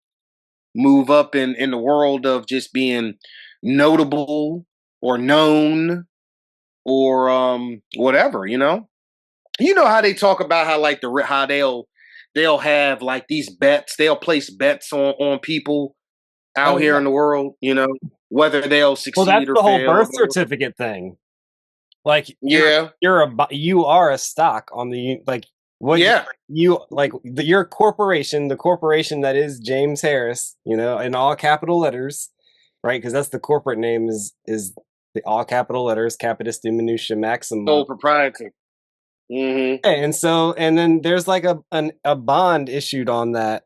move up in the world of just being notable or known or whatever. You know how they talk about how like how they'll have like these bets, they'll place bets on people Oh out here yeah. in the world, whether they'll Well, that's succeed or the whole fail or birth whatever. certificate thing. Like Yeah. you are a stock on the like what Yeah. you like your corporation, the corporation that is James Harris, in all capital letters, right? Because that's the corporate name is the all capital letters, Capitis Diminutia Maxima. Sole proprietor. Mm-hmm. And then there's like a bond issued on that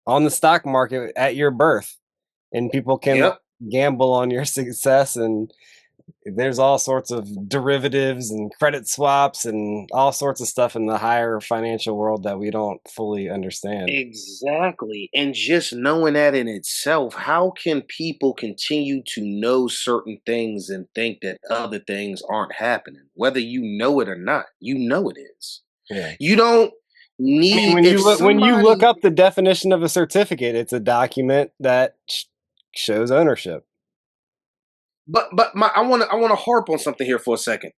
on the stock market at your birth, and people can like Yep. gamble on your success, and there's all sorts of derivatives and credit swaps and all sorts of stuff in the higher financial world that we don't fully understand. Exactly. And just knowing that in itself, how can people continue to know certain things and think that other things aren't happening? Whether you know it or not, you know it is. Yeah. You don't I mean, need, when if you look somebody, up the definition of a certificate, it's a document that shows ownership. I want to harp on something here for a second.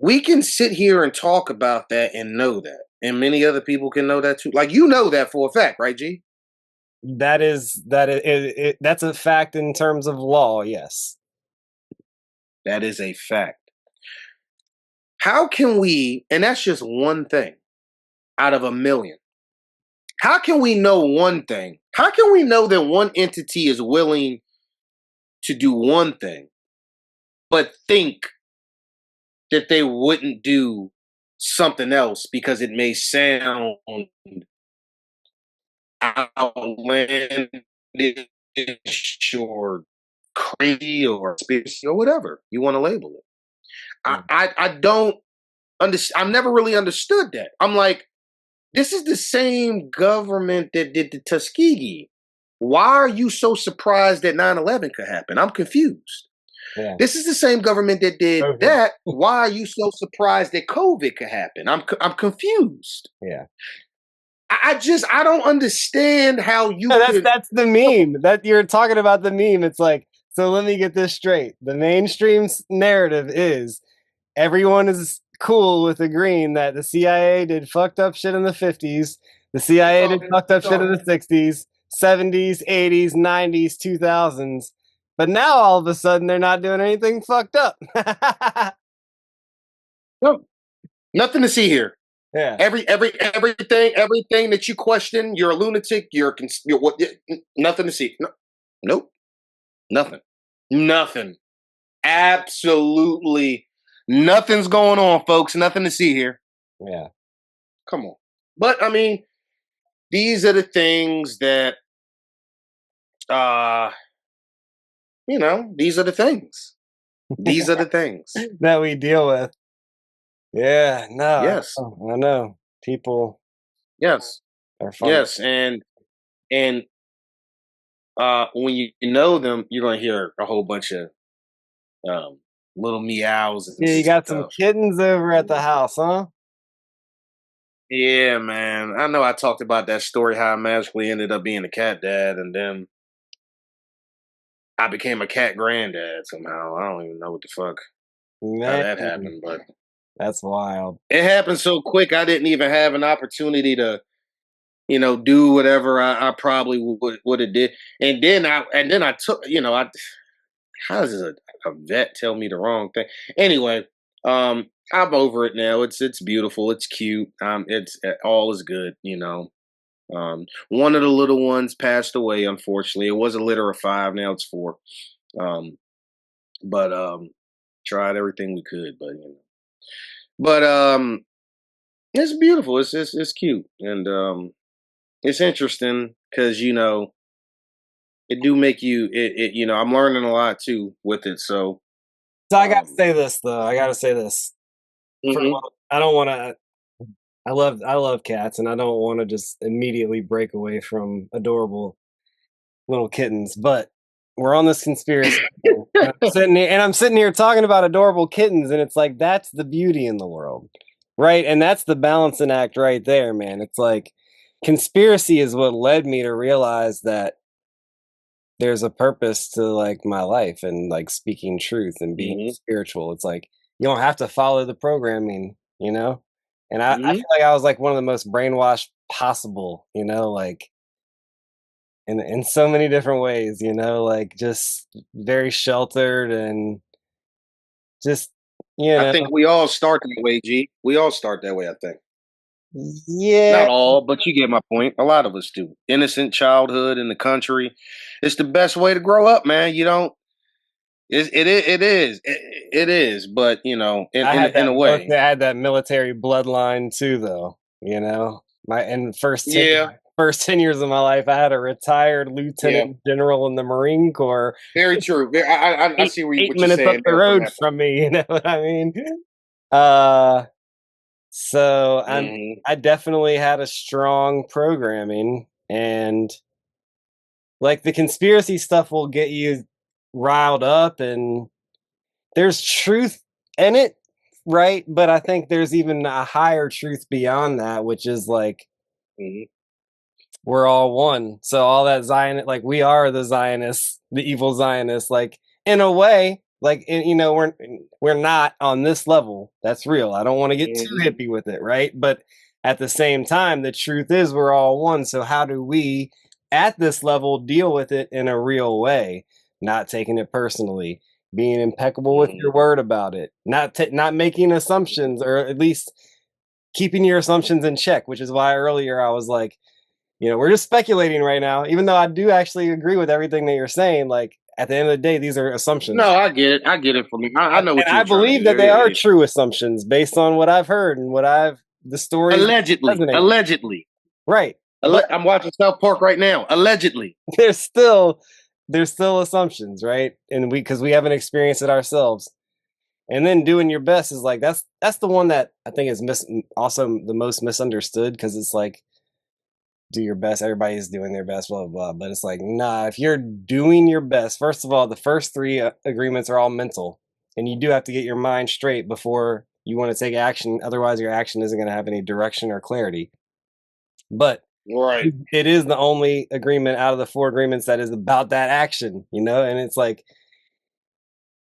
We can sit here and talk about that and know that. And many other people can know that too. Like, you know that for a fact, right, G? That's a fact in terms of law. Yes. That is a fact. How can we, and that's just one thing out of a million. How can we know one thing? How can we know that one entity is willing to do one thing, but think that they wouldn't do something else because it may sound outlandish or crazy or conspiracy or whatever you want to label it? Yeah. I don't understand. I've never really understood that. I'm like, this is the same government that did the Tuskegee. Why are you so surprised that 9/11 could happen? I'm confused. Yeah. This is the same government that did COVID. that. Why are you so surprised that COVID could happen? I'm confused. Yeah. I don't understand how you No, could. that's the meme that you're talking about. The meme. It's like, so let me get this straight. The mainstream narrative is everyone is cool with agreeing that the CIA did fucked up shit in the 50s. The CIA did fucked up shit in the 60s, 70s, 80s, 90s, 2000s. But now all of a sudden they're not doing anything fucked up. No, nothing to see here. Yeah. Everything that you question, you're a lunatic. You're what? Nothing to see. No, nope. Nothing. Absolutely nothing's going on, folks. Nothing to see here. Yeah. Come on. But I mean, these are the things that these are the things. These are the things. that we deal with. Yeah, no, Yes. I know. People Yes. are funny. Yes. And when you know them, you're gonna hear a whole bunch of um little meows and Yeah, you got some stuff. kittens over at the house, huh? Yeah, man. I know I talked about that story how I magically ended up being a cat dad, and then I became a cat granddad somehow. I don't even know what the fuck how Man, that happened, but that's wild. it happened so quick. I didn't even have an opportunity to, do whatever I probably would have did. And then I took, how does a vet tell me the wrong thing? Anyway, I'm over it now. It's beautiful. It's cute. It's all is good. One of the little ones passed away, unfortunately. It was a litter of 5. Now it's 4. Um, but tried everything we could, but it's beautiful. It's cute, and it's interesting because it do make you. I'm learning a lot too with it. So So I gotta um, say this though. I gotta say this. For hmm I don't want to. I love cats, and I don't want to just immediately break away from adorable little kittens. But we're on this conspiracy thing, and I'm sitting here talking about adorable kittens, and it's like that's the beauty in the world, right? And that's the balancing act right there, man. It's like conspiracy is what led me to realize that there's a purpose to like my life and like speaking truth and being hmm spiritual. It's like you don't have to follow the programming, you know? And I hmm feel like I was like one of the most brainwashed possible, like in so many different ways, like just very sheltered and just, you I know, think we all start that way, G. We all start that way. I think yeah, not all, but you get my point. A lot of us do. Innocent childhood in the country. It's the best way to grow up, man. You don't. It is. But in I in had in that a way, military bloodline too, though. My in the yeah, first 10 years of my life, I had a retired yeah. lieutenant general in the Marine Corps, Very true. I eight see eight what you're minutes up saying the there from road that from me. You know what I mean? Uh, so point. I definitely had a strong programming, and like the conspiracy stuff will get you riled up, and there's truth in it, right? But I think there's even a higher truth beyond that, which is like Hmm we're all one. So all that Zion, like we are the Zionists, the evil Zionists, like in a way, like we're not on this level. That's real. I don't want to get too hmm hippie with it, right? But at the same time, the truth is we're all one. So how do we, at this level, deal with it in a real way, not taking it personally, being impeccable with hmm your word about it, not making assumptions, or at least keeping your assumptions in check. Which is why earlier I was like, we're just speculating right now, even though I do actually agree with everything that you're saying. Like at the end of the day, these are assumptions. No, I get it. I get it from you. I know And what you I were trying to believe do that there. they Yeah, are yeah. true assumptions based on what I've heard and the stories that Allegedly, resonate with. allegedly. Right. But I'm watching South Park right now. Allegedly. there's still there's still assumptions, right? And because we haven't experienced it ourselves. And then doing your best is like that's the one that I think is also the most misunderstood, because it's like do your best. Everybody's doing their best, blah, blah, blah. But it's like, nah, if you're doing your best, first of all, the first three agreements are all mental. And you do have to get your mind straight before you want to take action. Otherwise, your action isn't going to have any direction or clarity. But Right. it is the only agreement out of the 4 agreements that is about that action, and it's like,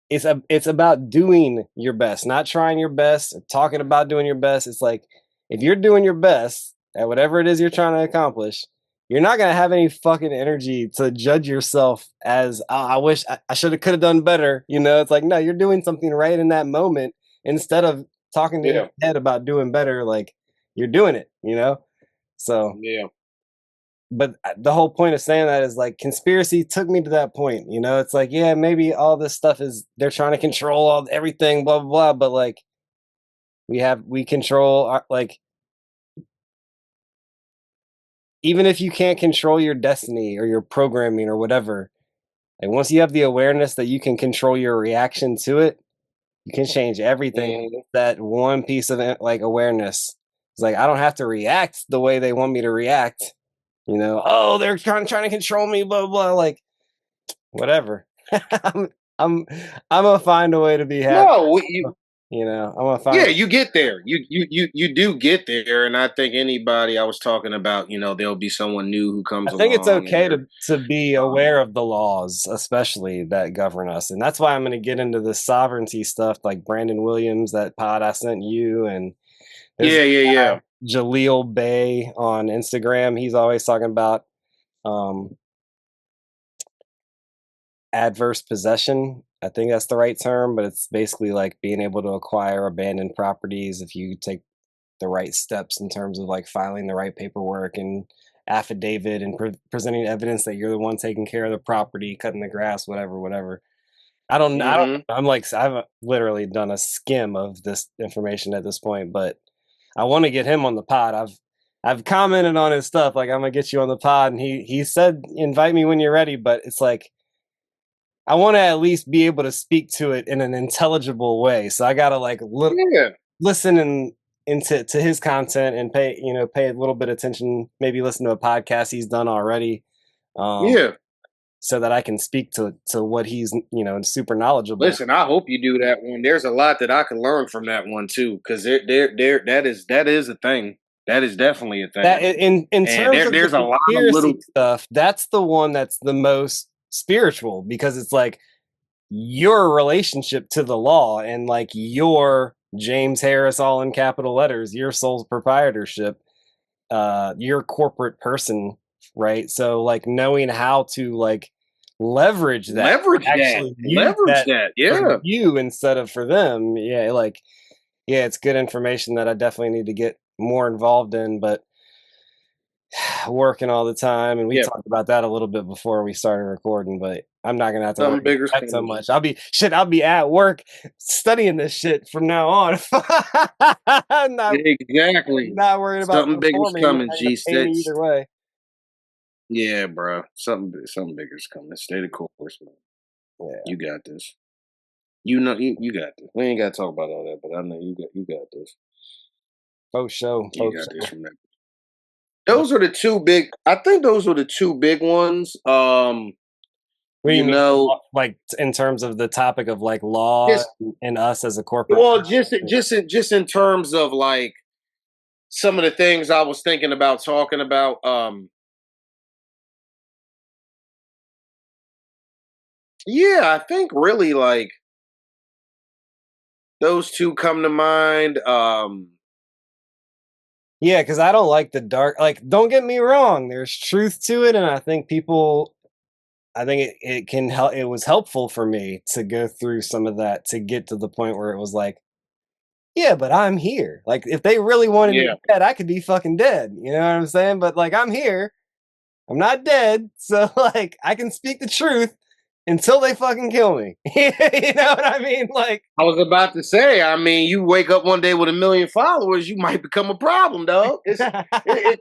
it's about doing your best, not trying your best, or talking about doing your best. It's like if you're doing your best at whatever it is you're trying to accomplish, you're not gonna have any fucking energy to judge yourself as I wish I should have could have done better. It's like no, you're doing something right in that moment instead of talking to your Yeah. head about doing better. Like you're doing it. So Yeah. but the whole point of saying that is like conspiracy took me to that point. It's like, yeah, maybe all this stuff is they're trying to control all everything, blah blah blah. But like we control like even if you can't control your destiny or your programming or whatever, Like once you have the awareness that you can control your reaction to it, you can change everything. Mhm. That one piece of like awareness. It's like I don't have to react the way they want me to react. You know, oh, they're trying to control me, blah blah. Like whatever. I'm I'm I'm gonna find a way to be happy. No, You know, I'm gonna find. yeah, you get there. You do get there, and I think anybody I was talking about, there'll be someone new who I comes think it's along, and okay they're to be aware of the laws, especially that govern us, and that's why I'm going to get into the sovereignty stuff, like Brandon Williams, that pod I sent you, and there's yeah, yeah, yeah. Jaleel Bay on Instagram. He's always talking about um, adverse possession. I think that's the right term, but it's basically like being able to acquire abandoned properties if you take the right steps in terms of like filing the right paperwork and affidavit and presenting evidence that you're the one taking care of the property, cutting the grass, whatever. I don't, Hmm. I'm like, I've literally done a skim of this information at this point, but I want to get him on the pod. I've commented on his stuff. Like, I'm going to get you on the pod. And he said, invite me when you're ready. But it's like, I want to at least be able to speak to it in an intelligible way. So I got to like Yeah, listen into to his content and pay a little bit of attention, maybe listen to a podcast he's done already, um, yeah. so that I can speak to what he's super knowledgeable. Listen, I hope you do that one. There's a lot that I can learn from that one too, because there that is a thing. That is definitely a That thing, in and terms of the there's a lot of little. conspiracy stuff, that's the one that's the most spiritual because it's like your relationship to the law and like your James Harris all in capital letters, your sole proprietorship, your corporate person, right? So like knowing how to like leverage that, actually use Leverage that that. for Yeah. you instead of for them. Yeah, like it's good information that I definitely need to get more involved in, but working all the time, and we Yeah. talked about that a little bit before we started recording, but I'm not gonna have to worry Something about bigger's that so coming. much. I'll be at work studying this shit from now on. Exactly. Not worried about Something bigger's performing. You're coming, not G. gonna pay me either way. Yeah, bro. Something bigger's coming. Stay the course, man. Yeah. You got this. You got this. We ain't got to talk about all that, but I know you got this. Faux show. You Faux got this show. from that. Those are the two big. I think those were the two big ones. What do you You mean, know, like in terms of the topic of like law just and us as a corporate? well, just in terms of like some of the things I was thinking about talking about. Yeah, I think really like those two come to mind. Yeah, because I don't like the dark. Like, don't get me wrong. There's truth to it, and I think people. I think it can help. It was helpful for me to go through some of that to get to the point where it was like, yeah, but I'm here. Like, if they really wanted me Yeah. dead, I could be fucking dead. You know what I'm saying? But like, I'm here. I'm not dead, so like, I can speak the truth until they fucking kill me. You know what I mean? Like, I was about to say, I mean, you wake up one day with 1 million followers, you might become a problem, dog. It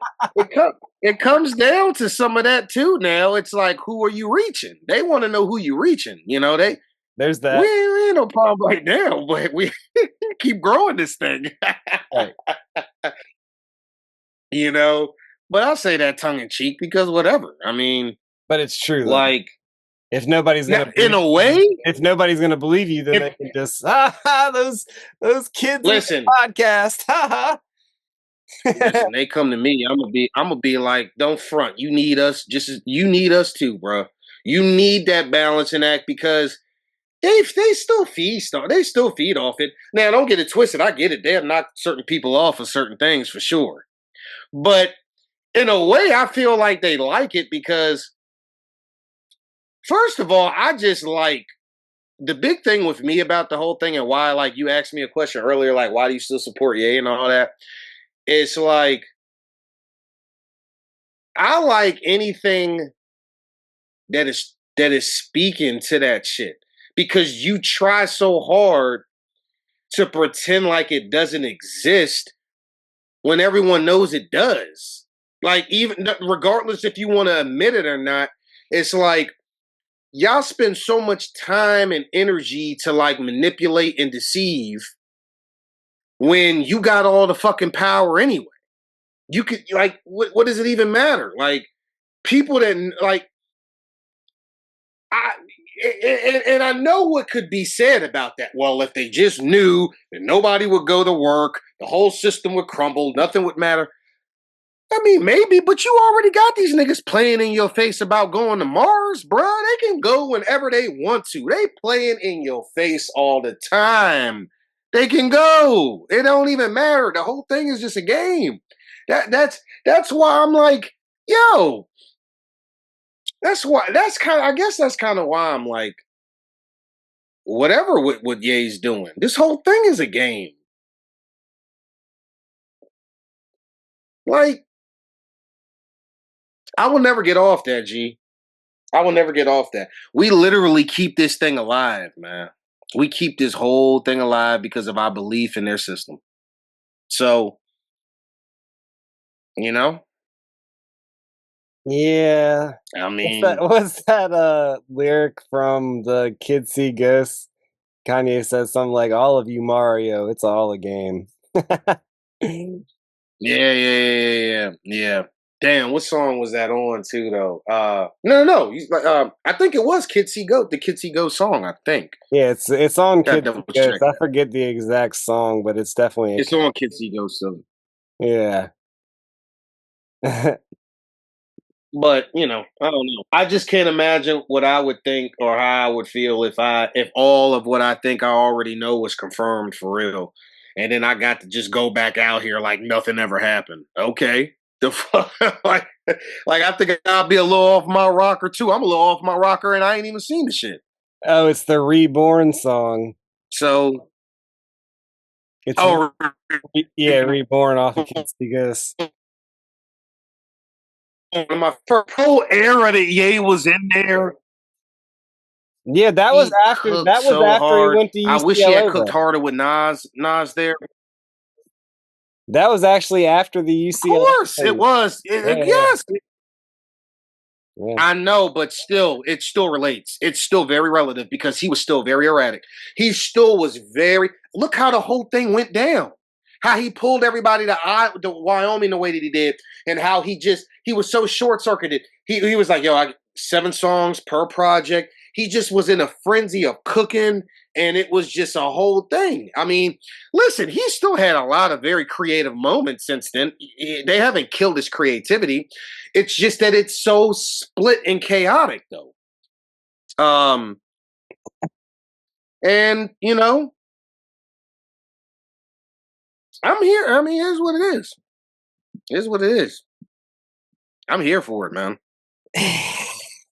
it comes down to some of that too. Now it's like, who are you reaching? They want to know who you reaching. there's We that. ain't no problem right now, but we keep growing this thing. Right. you know, but I'll say that tongue in cheek because whatever. I mean, But it's true though. like If nobody's gonna in believe a way, if nobody's gonna believe you, then if they can just those kids in the listen, podcast. Ha ha. listen, they come to me. I'm gonna be like, don't front. You need us, just as you need us too, bro. You need that balancing act because they still feast on, they still feed off it. Now, don't get it twisted. I get it. They'll knock certain people off of certain things for sure. But in a way, I feel like they like it because, first of all, I just like the big thing with me about the whole thing and why, like, you asked me a question earlier, like, why do you still support Ye and all that? It's like, I like anything that is speaking to that shit because you try so hard to pretend like it doesn't exist when everyone knows it does. Like, even regardless if you want to admit it or not, it's like y'all spend so much time and energy to like manipulate and deceive when you got all the fucking power anyway. You could like, what does it even matter? Like people that like, I and I know what could be said about that. Well, if they just knew that nobody would go to work, the whole system would crumble, nothing would matter. I mean, maybe, but you already got these niggas playing in your face about going to Mars, bruh. They can go whenever they want to. They playing in your face all the time. They can go. It don't even matter. The whole thing is just a game. That's why I'm like, yo, I guess that's kind of why I'm like, whatever what Ye's doing. This whole thing is a game. Like, I will never get off that, G. I will never get off that. We literally keep this thing alive, man. We keep this whole thing alive because of our belief in their system. So, you know, Yeah. I mean, What's that lyric from the Kids See Ghosts? Kanye says something like, "All of you Mario, it's all a game." yeah. Damn, what song was that on too though? No. I think it was Kid See Goat, the Kid See Goat song, I think. Yeah, it's on Gotta Kids See double Ghosts. check I that. forget the exact song, but it's definitely It's on Kid See Goat, so yeah. but you know, I don't know. I just can't imagine what I would think or how I would feel if all of what I think I already know was confirmed for real, and then I got to just go back out here like nothing ever happened. Okay, the fuck, like I think I'll be a little off my rocker too. I'm a little off my rocker, and I ain't even seen the shit. Oh, it's the Reborn song. So, It's oh, yeah, Reborn off of Kids See Ghosts. my first whole era that Ye was in there. Yeah, that was He cooked so after he hard. went to I wish he had UCLA cooked though. harder with Nas there. That was actually after the Of UCLA course, it thing. was. Yeah. Yes, Yeah. I know, but still, it still relates. It's still very relative because he was still very erratic. He still was very. Look how the whole thing went down. How he pulled everybody to Wyoming the way that he did, and how he was so short circuited. He was like, yo, I 7 songs per project. He just was in a frenzy of cooking, and it was just a whole thing. I mean, listen, he still had a lot of very creative moments since then. They haven't killed his creativity. It's just that it's so split and chaotic, though. And you know, I'm here. I mean, here's what it is. Here's what it is. I'm here for it, man.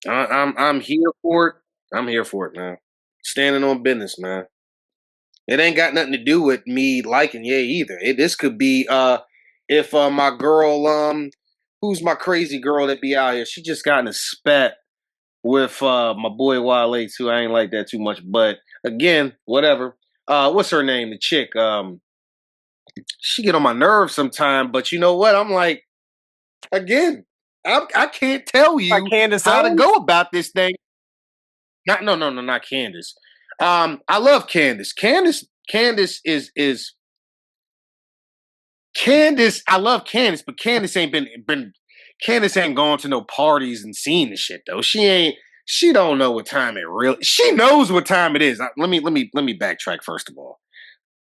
I'm here for it. I'm here for it, man. Standing on business, man. It ain't got nothing to do with me liking Ye either. This could be if my girl who's my crazy girl that be out here, she just got in a spat with my boy Wale too. I ain't like that too much, but again, whatever. What's her name? The chick. She get on my nerves sometime, but you know what? I'm like, again, I can't tell Like you Candace how to Owens? go about this thing. Not Candace. I love Candace. Candace is Candace. I love Candace, but Candace ain't been. Candace ain't gone to no parties and seen the shit though. She ain't. She don't know what time it really. She knows what time it is. Let me backtrack first of all.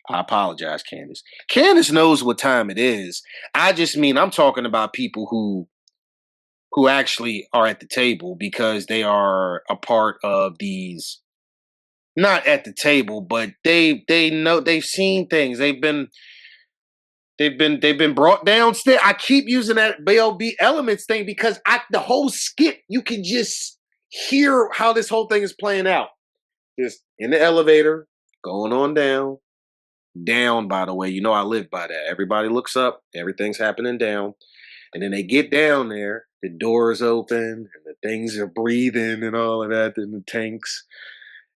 I apologize, Candace. Candace knows what time it is. I just mean I'm talking about people who actually are at the table because they are a part of these, not at the table, but they know, they've seen things. They've been brought downstairs. I keep using that BLB elements thing because the whole skit, you can just hear how this whole thing is playing out. Just in the elevator, going on down. Down, by the way, you know I live by that. Everybody looks up, everything's happening down. And then they get down there, the doors open, and the things are breathing and all of that in the tanks.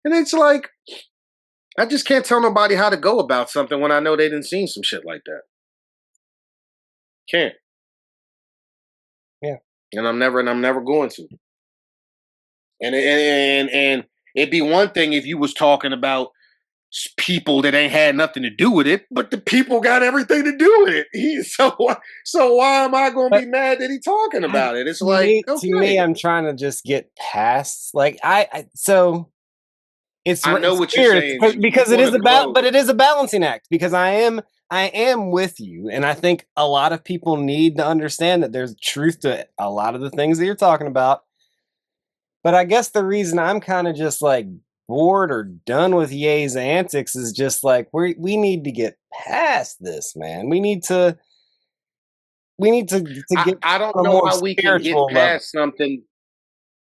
And it's like, I just can't tell nobody how to go about something when I know they didn't seen some shit like that. Can't. Yeah. And I'm never going to. And it'd be one thing if you was talking about people that ain't had nothing to do with it, but the people got everything to do with it. So why am I going to But be mad that he talking about it? It's to like, me, okay, I'm trying to just get past. Like so it's I know what you're weird saying, G. You because it want is to grow. but it is a balancing act because I am with you, and I think a lot of people need to understand that there's truth to a lot of the things that you're talking about. But I guess the reason I'm kind of just like bored or done with Ye's antics is just like we need to get past this, man. We need to get I don't on a know more how we can get spiritual level. past something.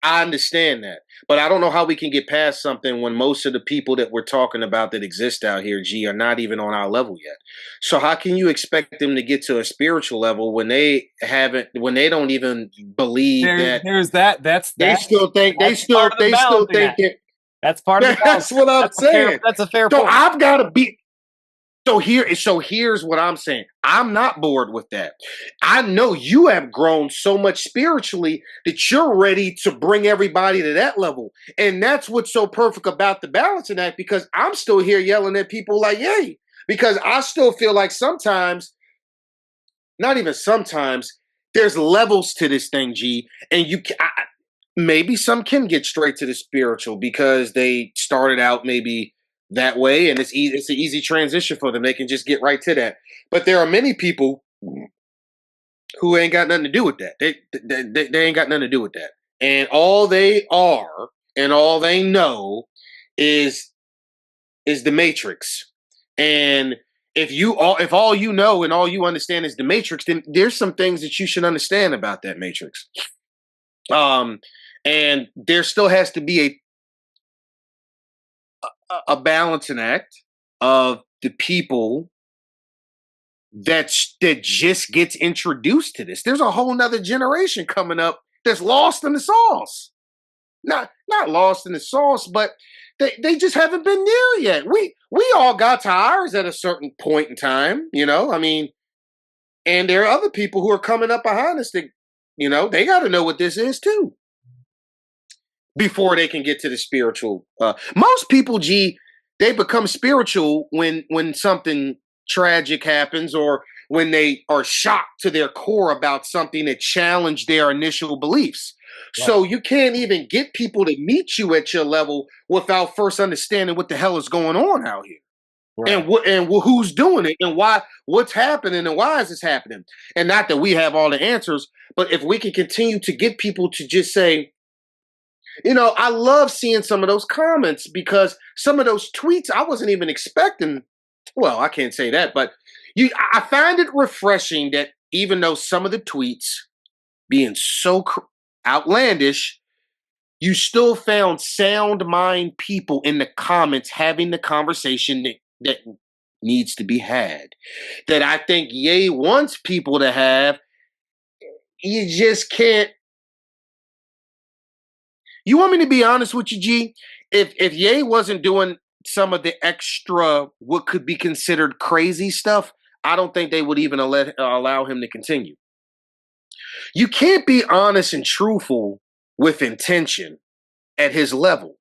I understand that, but I don't know how we can get past something when most of the people that we're talking about that exist out here, G, are not even on our level yet. So how can you expect them to get to a spiritual level when when they don't even believe that There's that. they still think That's part of the they still balancing think act. that That's part of the that's balancing what act. I'm saying. That's a fair So point. I've got to be so here's what I'm saying. I'm not bored with that. I know you have grown so much spiritually that you're ready to bring everybody to that level. And that's what's so perfect about the balancing act, because I'm still here yelling at people like, yay. Because I still feel like sometimes, not even sometimes, there's levels to this thing, G. And maybe some can get straight to the spiritual because they started out maybe that way, and it's an easy transition for them. They can just get right to that. But there are many people who ain't got nothing to do with that. They ain't got nothing to do with that. And all they are and all they know is the matrix. And if all you know and all you understand is the matrix, then there's some things that you should understand about that matrix. Um and there still has to be a balancing act of the people that just gets introduced to this. There's a whole nother generation coming up that's lost in the sauce. Not lost in the sauce, but they just haven't been there yet. We all got to ours at a certain point in time, you know. I mean, and there are other people who are coming up behind us that, you know, they got to know what this is too before they can get to the spiritual. Most people, G, they become spiritual when something tragic happens, or when they are shocked to their core about something that challenged their initial beliefs. Right. So you can't even get people to meet you at your level without first understanding what the hell is going on out here. Right. And who's doing it, and why, what's happening, and why is this happening? And not that we have all the answers, but if we can continue to get people to just say, you know, I love seeing some of those comments, because some of those tweets I wasn't even expecting. Well, I can't say that, but I find it refreshing that even though some of the tweets being so outlandish, you still found sound mind people in the comments having the conversation that needs to be had. That I think Ye wants people to have. You just can't. You want me to be honest with you, G? If Ye wasn't doing some of the extra, what could be considered crazy stuff, I don't think they would even allow him to continue. You can't be honest and truthful with intention at his level.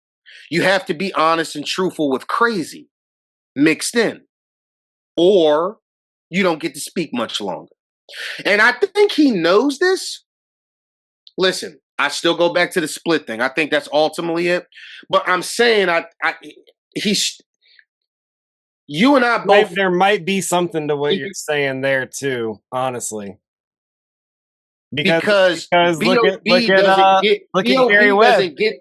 You have to be honest and truthful with crazy mixed in, or you don't get to speak much longer. And I think he knows this. Listen, I still go back to the split thing. I think that's ultimately it. But I'm saying, he's you and I both. There might be something to what you're saying there too, honestly. Because Look at Gary BOB Webb. doesn't get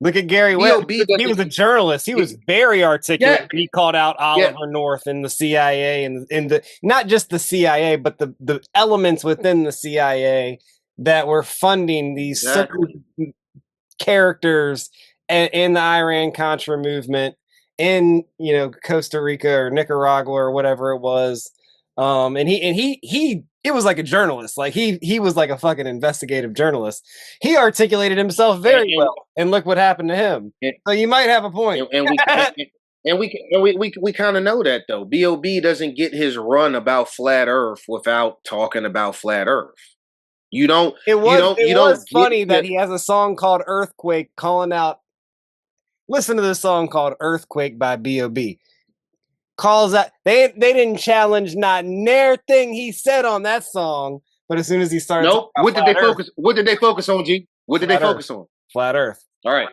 Look at Gary Webb. BOB He was a doesn't. journalist. He was very articulate. Yeah, He called out yeah, Oliver North and the CIA, and the not just the CIA, but the elements within the CIA that were funding these exactly. certain characters in the Iran Contra movement in, you know, Costa Rica or Nicaragua or whatever it was. And he it was like a journalist. Like he was like a fucking investigative journalist. He articulated himself very well, and look what happened to him. And, So you might have a point. and we kind of know that though. BOB doesn't get his run about flat Earth without talking about flat Earth. You don't. It was Get funny that he has a song called Earthquake calling out. Listen to this song called Earthquake by B.O.B. Calls out. They didn't challenge not near thing he said on that song, but as soon as he started Nope. talking about What did they focus on, G? What did they focus on? Flat Earth. All right.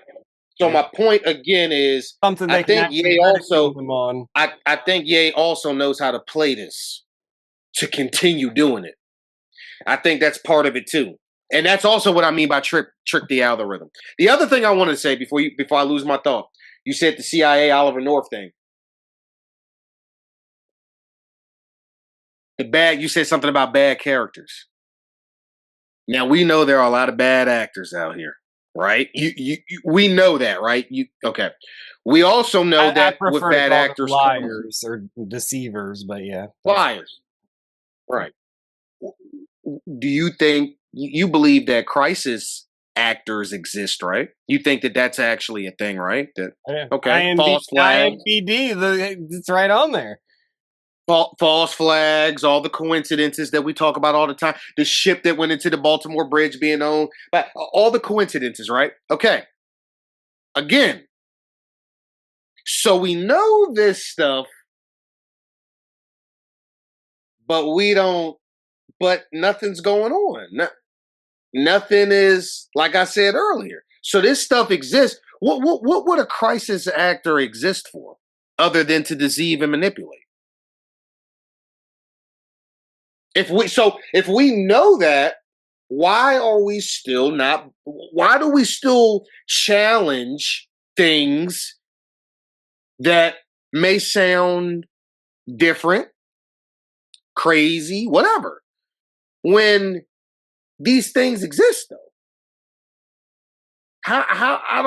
So my point again is, Something they I think Ye also, I think Ye also knows how to play this to continue doing it. I think that's part of it too, and that's also what I mean by trick the algorithm. The other thing I wanted to say before I lose my thought, you said the CIA Oliver North thing. You said something about bad characters. Now we know there are a lot of bad actors out here, right? We know that, right? Okay. We also know that with bad actors, liars or deceivers, but yeah, liars, right? Do you think you believe that crisis actors exist, right? You think that that's actually a thing, right? Okay, false flags. it's right on there. False flags, all the coincidences that we talk about all the time. The ship that went into the Baltimore Bridge being owned, but all the coincidences, right? Okay. Again, so we know this stuff, but we don't. But nothing's going on. Nothing is, like I said earlier. So this stuff exists. What would a crisis actor exist for, other than to deceive and manipulate? If we know that, why are we still not? Why do we still challenge things that may sound different, crazy, whatever, when these things exist though? I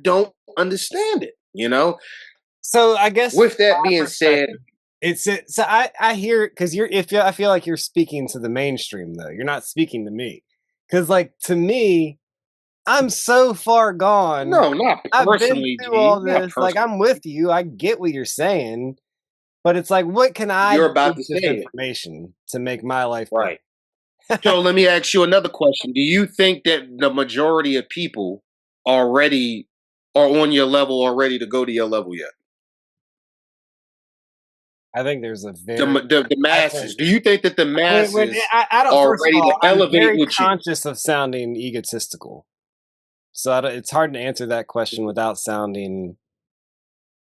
don't understand it, you know? So I guess with that being said, so I hear it because I feel like you're speaking to the mainstream though. You're not speaking to me. Cause like to me, I'm so far gone. No, not personally. I've been through all this. Like I'm with you. I get what you're saying. But it's like, what can I You're do about with to this say information to make my life right. better? So let me ask you another question. Do you think that the majority of people are on your level or ready to go to your level yet? I think there's a very the masses. Do you think that the masses I don't, are first ready of all, to elevate I'm very with you? conscious of sounding egotistical. So it's hard to answer that question without sounding.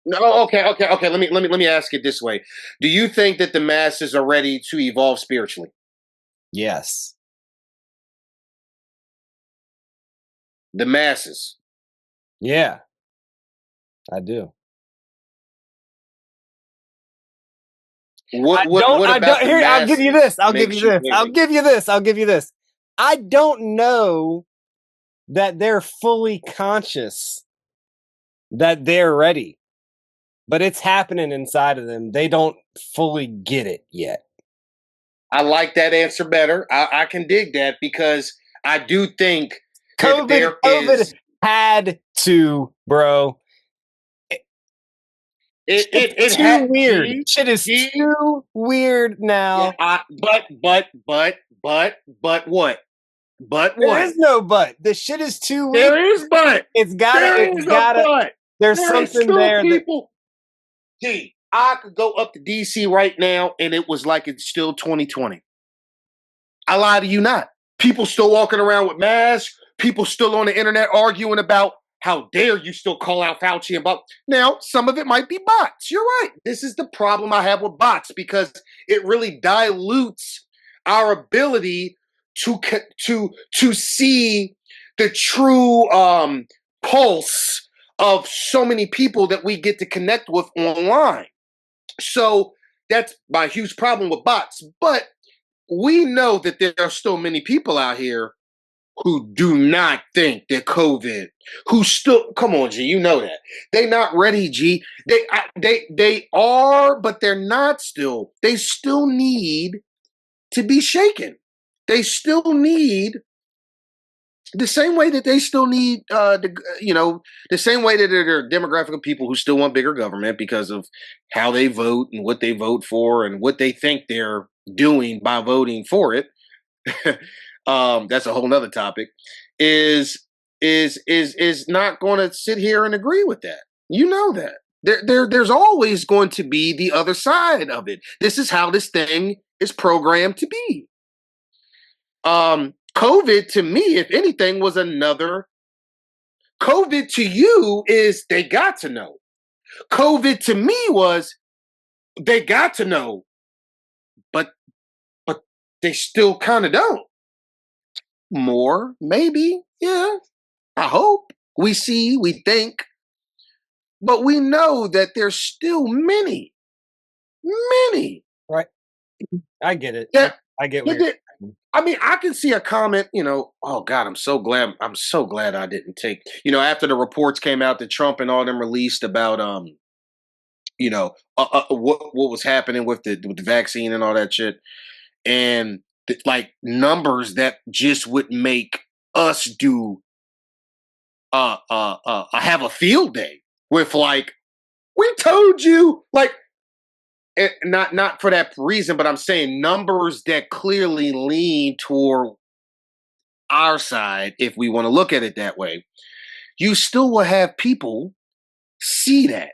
No, okay. Let me ask it this way: do you think that the masses are ready to evolve spiritually? Yes. The masses. Yeah, I do. What about here, I'll give you this. I'll give you this. I don't know that they're fully conscious that they're ready, but it's happening inside of them. They don't fully get it yet. I like that answer better. I can dig that because I do think that COVID had to, bro. It's too weird. Shit is too weird now. Yeah, but what? But what? There is no but. The shit is too weird. There is but. It's gotta. But. There's something there. People. Gee, I could go up to DC right now, and it was like it's still 2020. I lie to you not. People still walking around with masks. People still on the internet arguing about how dare you still call out Fauci and Bob. Now, some of it might be bots. You're right. This is the problem I have with bots because it really dilutes our ability to see the true pulse of so many people that we get to connect with online. So that's my huge problem with bots. But we know that there are still many people out here who do not think that COVID, who still, come on, G, you know that. They not ready, G. They are, but they're not still. They still need to be shaken. They still need the same way that they still need, the same way that there are demographic of people who still want bigger government because of how they vote and what they vote for and what they think they're doing by voting for it. that's a whole nother topic, is not going to sit here and agree with that. You know that. There's always going to be the other side of it. This is how this thing is programmed to be. COVID to me, if anything, was another. COVID to you is they got to know. COVID to me was they got to know, but they still kind of don't. More, maybe, yeah. I hope we see, we think, but we know that there's still many. Right. I get it. Yeah, I get what you're saying. I mean, I can see a comment, oh God, I'm so glad I didn't take, after the reports came out that Trump and all them released about, what was happening with the vaccine and all that shit, and like numbers that just would make us do, have a field day with like, we told you, like, not for that reason, but I'm saying numbers that clearly lean toward our side, if we want to look at it that way. You still will have people see that.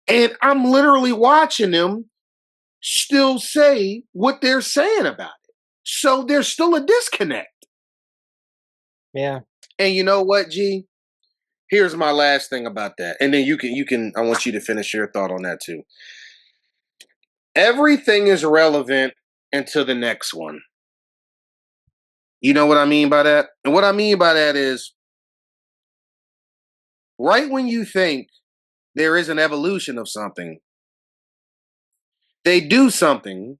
And I'm literally watching them still say what they're saying about it. So there's still a disconnect. Yeah. And you know what, G? Here's my last thing about that. And then you can I want you to finish your thought on that too. Everything is relevant until the next one. You know what I mean by that? And what I mean by that is, right when you think there is an evolution of something, they do something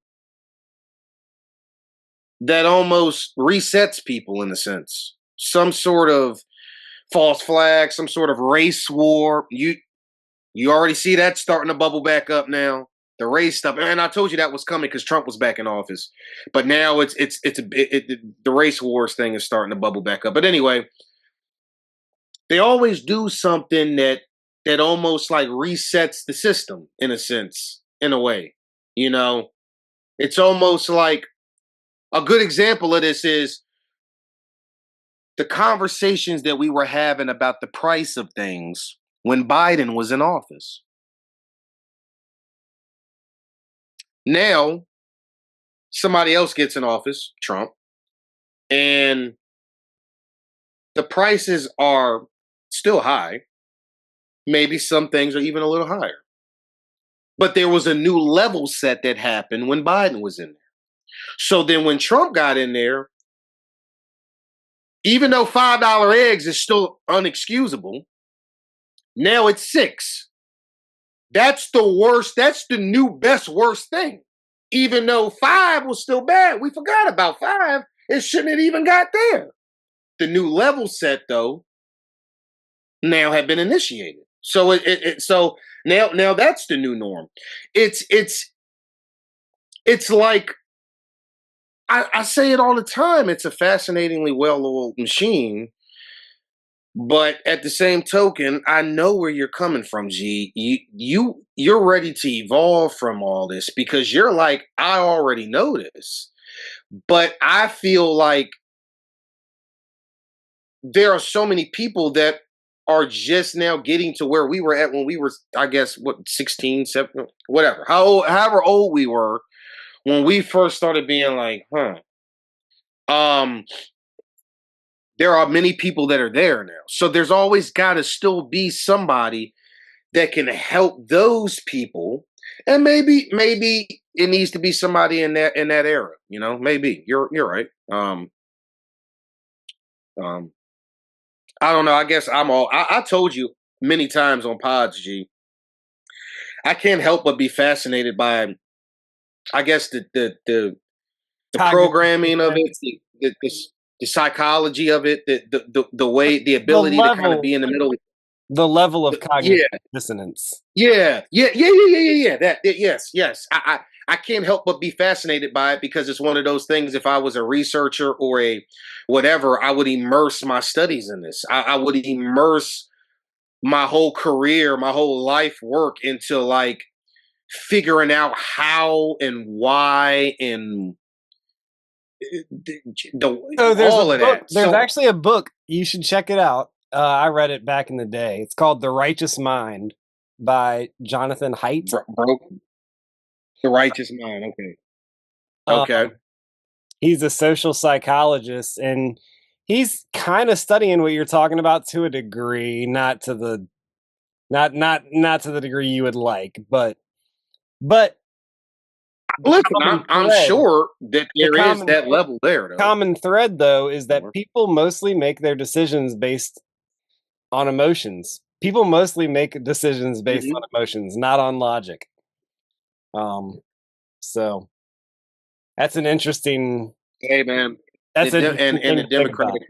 that almost resets people in a sense. Some sort of false flag, some sort of race war. You already see that starting to bubble back up now. The race stuff, and I told you that was coming because Trump was back in office. But now the race wars thing is starting to bubble back up. But anyway, they always do something that almost like resets the system in a sense, in a way. It's almost like a good example of this is the conversations that we were having about the price of things when Biden was in office. Now, somebody else gets in office, Trump, and the prices are still high. Maybe some things are even a little higher. But there was a new level set that happened when Biden was in there. So then when Trump got in there, even though $5 eggs is still unexcusable, now it's $6. That's the worst. That's the new best worst thing. Even though 5 was still bad, we forgot about 5. It shouldn't have even got there. The new level set, though, now had been initiated. So so now that's the new norm. It's like I say it all the time. It's a fascinatingly well-oiled machine. But at the same token, I know where you're coming from, G. You're ready to evolve from all this because you're like, I already know this. But I feel like there are so many people that are just now getting to where we were at when we were, I guess, 16, 17, whatever. However old we were when we first started being like, there are many people that are there now. So there's always got to still be somebody that can help those people. And maybe it needs to be somebody in that era, maybe. You're right. I don't know. I guess I told you many times on pods, G. I can't help but be fascinated by, I guess, the programming of it, the psychology of it, the way, the ability to kind of be in the middle. The level of cognitive dissonance. Yeah. Yes. I can't help but be fascinated by it because it's one of those things. If I was a researcher or a whatever, I would immerse my studies in this. I would immerse my whole career, my whole life work into like figuring out how and why and So there's a all of book. that. There's So actually a book. You should check it out. I read it back in the day. It's called The Righteous Mind by Jonathan Haidt. broken the righteous mind. Okay. Um, Okay. he's a social psychologist, and he's kind of studying what you're talking about to a degree, not to the not to the degree you would like, but the Listen, common I'm thread, sure that the there is that level there, though. common thread though is that Sure. people mostly make their decisions based on emotions. People mostly make decisions based on Mhm. emotions, not on logic. So that's an interesting Hey, man, that's an interesting and thing the to think about. Democratic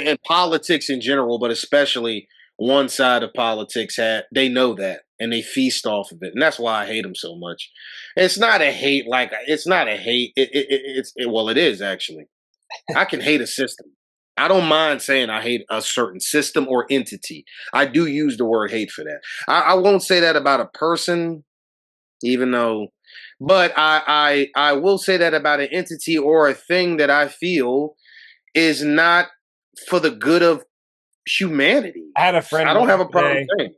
and politics in general, but especially one side of politics, they know that and they feast off of it, and that's why I hate them so much. It's not a hate, like it's not a hate. Well, it is actually. I can hate a system. I don't mind saying I hate a certain system or entity. I do use the word hate for that. I won't say that about a person, even though, but I will say that about an entity or a thing that I feel is not for the good of humanity. I had a I friend don't back have a in the problem day. saying,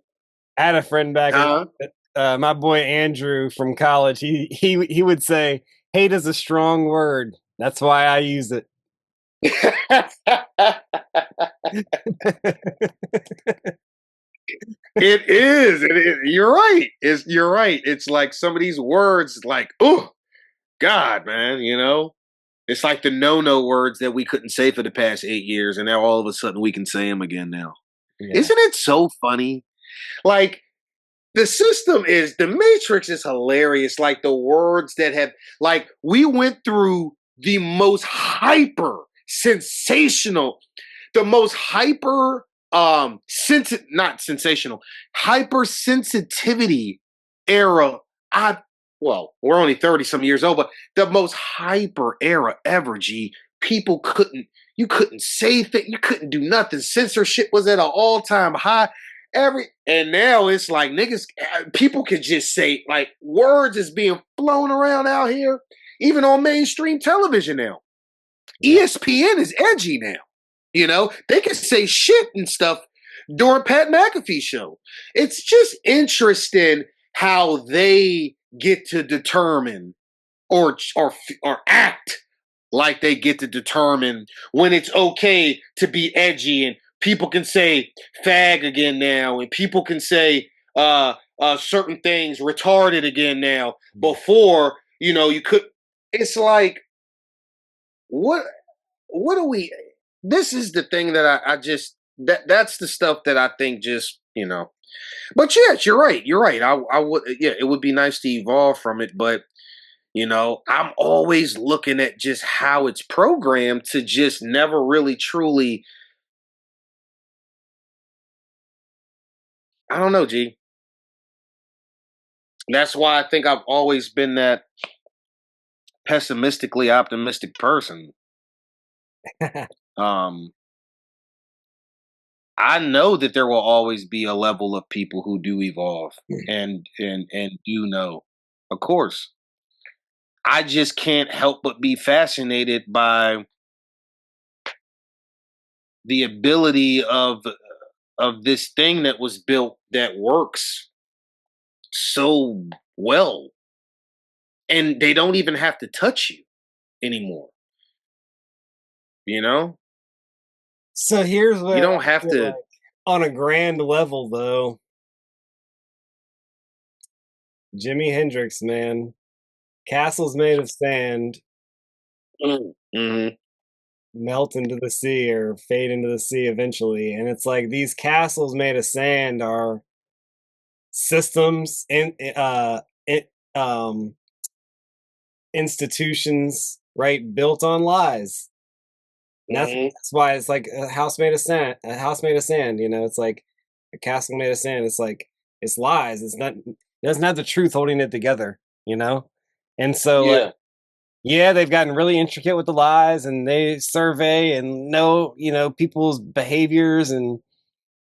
I had a friend back in huh? my boy Andrew from college. He would say hate is a strong word. That's why I use it. It is. It is. You're right. You're right. It's like some of these words, like, oh God, man. It's like the no words that we couldn't say for the past 8 years, and now all of a sudden we can say them again now. Yeah. Isn't it so funny? Like the Matrix is hilarious. Like the words that have, like, we went through the most hyper sensational, the most hyper not sensational, hypersensitivity era. I Well, we're only 30 some years old, but the most hyper era ever, G. People couldn't, you couldn't say things, you couldn't do nothing. Censorship was at an all-time high. And now it's like niggas, people can just say, like, words is being flown around out here, even on mainstream television now. Yeah. ESPN is edgy now. They can say shit and stuff during Pat McAfee show. It's just interesting how they get to determine or act like they get to determine when it's okay to be edgy, and people can say fag again now, and people can say certain things retarded again now. Before, you could. It's like, what what do we this is the thing that I just, that's the stuff that I think just, but yes, you're right. I would, yeah, it would be nice to evolve from it, but I'm always looking at just how it's programmed to just never really truly, I don't know, G. That's why I think I've always been that pessimistically optimistic person. um I know that there will always be a level of people who do evolve and do know. Of course. I just can't help but be fascinated by the ability of this thing that was built that works so well, and they don't even have to touch you anymore. You know? So here's You where don't I have feel to. like, on a grand level, though, Jimi Hendrix, man, castles made of sand Mhm. melt into the sea or fade into the sea eventually, and it's like these castles made of sand are systems and it institutions, right, built on lies. And Mhm. that's why it's like a house made of sand. A house made of sand. It's like a castle made of sand. It's like it's lies. It's not. It doesn't have the truth holding it together. And so, like, Yeah. yeah, they've gotten really intricate with the lies, and they survey and know people's behaviors, and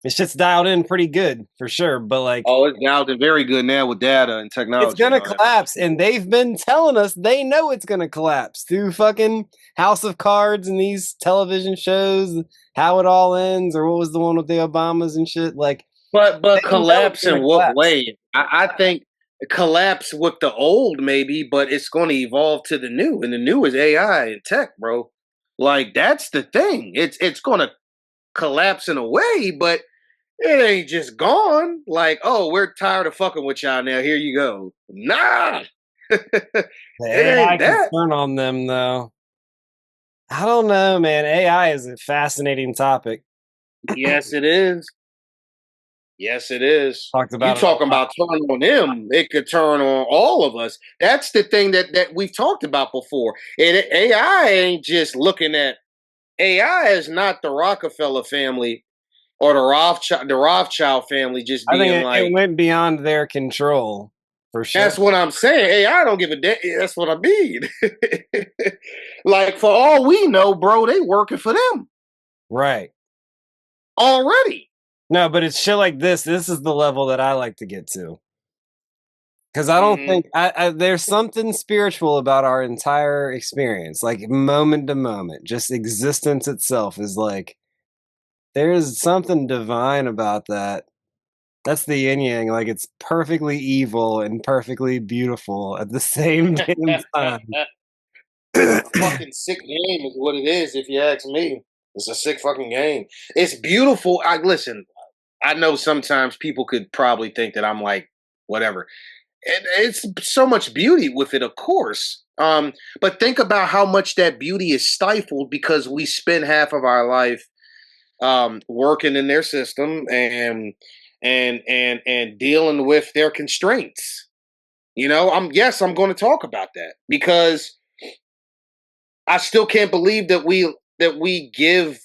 This shit's dialed in pretty good for sure, but like, oh, it's dialed in very good now with data and technology. it's gonna collapse, and they've been telling us they know it's gonna collapse through fucking House of Cards and these television shows. How it all ends, or what was the one with the Obamas and shit? Like, but they know it's collapse in gonna what collapse. way? I think collapse with the old maybe, but it's going to evolve to the new, and the new is AI and tech, bro. Like that's the thing. It's going to collapse in a way, but it ain't just gone. Like, oh, we're tired of fucking with y'all now. Here you go. Nah, it The AI ain't can that. turn on them though. I don't know, man. AI is a fascinating topic. Yes, it is. Yes, it is. Talked You about it a talking lot. about turn on them? It could turn on all of us. That's the thing that we've talked about before. And AI ain't just looking at AI is not the Rockefeller family or the Rothschild family just I think being it like, went beyond their control for sure. that's what I'm saying. AI don't give a damn. That's what I mean. Like for all we know, bro, they working for them Right. already. No, but it's shit like this. This is the level that I like to get to. Because I don't Mm-hmm. think there's something spiritual about our entire experience, like moment to moment. Just existence itself is like there's something divine about that. That's the yin yang. Like it's perfectly evil and perfectly beautiful at the same damn time. It's a fucking sick game, is what it is. If you ask me, it's a sick fucking game. It's beautiful. I listen. I know sometimes people could probably think that I'm like whatever. It's so much beauty with it, of course. But think about how much that beauty is stifled because we spend half of our life working in their system and dealing with their constraints. You know, I'm going to talk about that because I still can't believe that we give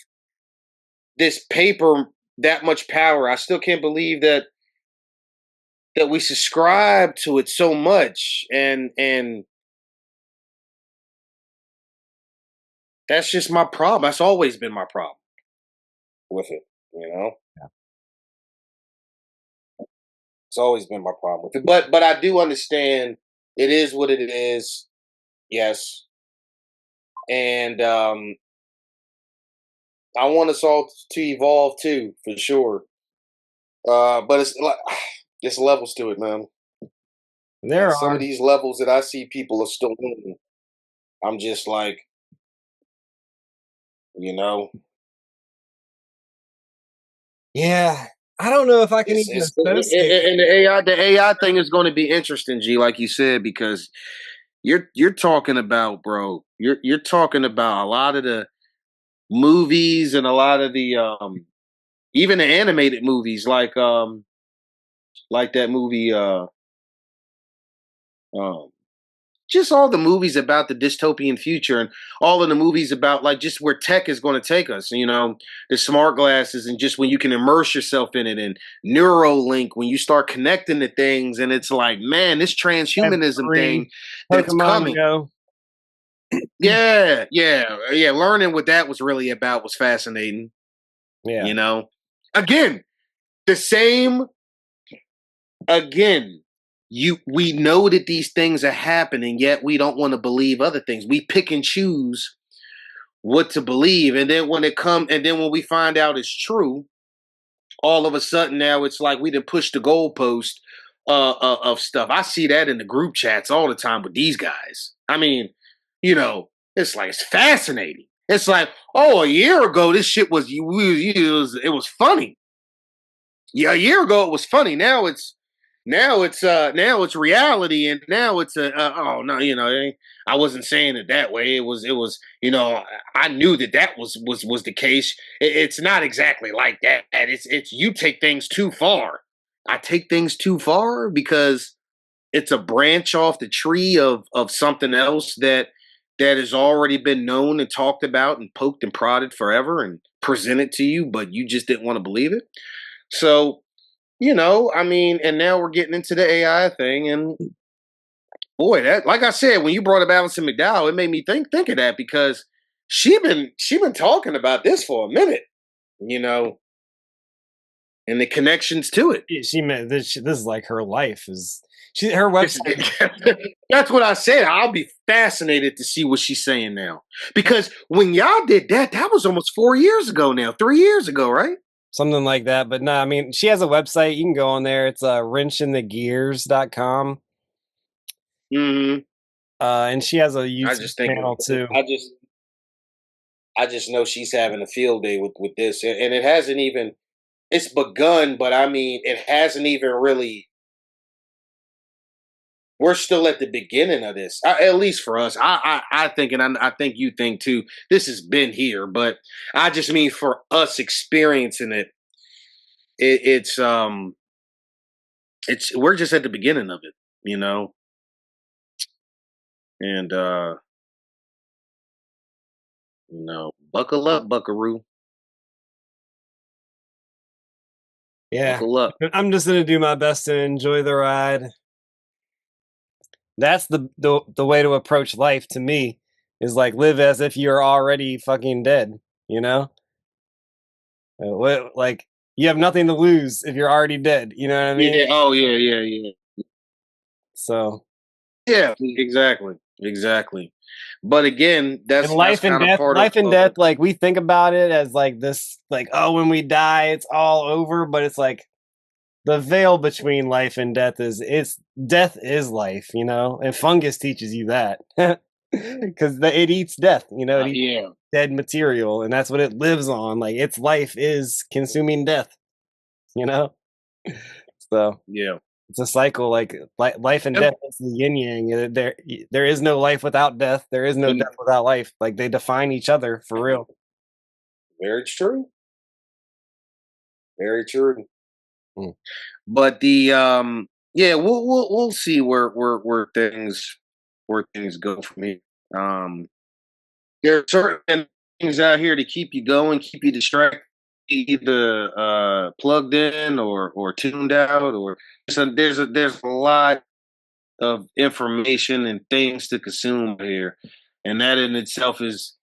this paper that much power. I still can't believe that we subscribe to it so much, and that's just my problem. That's always been my problem with it. You know, it's always been my problem with it. But I do understand it is what it is. Yes, and I want us all to evolve too, for sure. But it's like there's levels to it, man. And There some of are. these levels that I see people are still in, I'm just like, you know, Yeah. I don't know if I can even associate. and the AI thing is going to be interesting, G, like you said, because you're talking about, bro, you're talking about a lot of the movies and a lot of the even the animated movies like that movie um just all the movies about the dystopian future and all of the movies about like just where tech is going to take us, you know, the smart glasses and just when you can immerse yourself in it and Neuralink when you start connecting to things and it's like, man, this Web transhumanism thing 3, that's Pokemon coming. Go. Yeah. Learning what that was really about was fascinating, Yeah. you know. Again, the same again we know that these things are happening yet we don't want to believe other things. We pick and choose what to believe, and then when we find out it's true, all of a sudden now it's like we didn't push the goalpost of stuff. I see that in the group chats all the time with these guys. I mean, you know, it's like it's fascinating. It's like, oh, a year ago this shit was it was funny. Yeah, a year ago it was funny. Now it's reality, and now it's oh no, you know, I wasn't saying it that way. It was you know, I knew that was the case. It's not exactly like that. It's you take things too far. I take things too far because it's a branch off the tree of something else that has already been known and talked about and poked and prodded forever and presented to you, but you just didn't want to believe it. So you know, I mean, and now we're getting into the AI thing, and boy, that like I said, when you brought up Allison McDowell, it made me think of that because she been talking about this for a minute, you know. and the connections to it. She meant this is like her life is. Her website. That's what I said. I'll be fascinated to see what she's saying now. Because when y'all did that, that was almost 4 years ago now. 3 years ago, right? Something like that. But no, I mean, she has a website. You can go on there. It's wrenchinthegears.com. Mm-hmm. And she has a YouTube channel too. I just know she's having a field day with this. And it hasn't even, it's begun, but I mean, it hasn't even really. We're still at the beginning of this, at least for us. I think, and I think you think too, this has been here, but I just mean for us experiencing it, it's we're just at the beginning of it, you know? And, you know, buckle up, buckaroo. Yeah. Buckle up. I'm just going to do my best to enjoy the ride. That's the way to approach life to me, is like live as if you're already fucking dead, you know? Like you have nothing to lose if you're already dead, you know what I mean? Yeah. Oh yeah. So yeah, exactly. But again, that's life and death. Life and death, like we think about it as like this, like, oh, when we die, it's all over. But it's like the veil between life and death is death is life, you know. And fungus teaches you that because it eats death, you know. It eats dead material, and that's what it lives on. Like its life is consuming death, you know. So yeah. It's a cycle, like life and death. It's the yin-yang. There is no life without death. There is no death without life. Like they define each other for real. Very true. Very true. But the we'll see where things go from here. There are certain things out here to keep you going, keep you distracted, either plugged in or tuned out, or so there's a lot of information and things to consume here, and that in itself is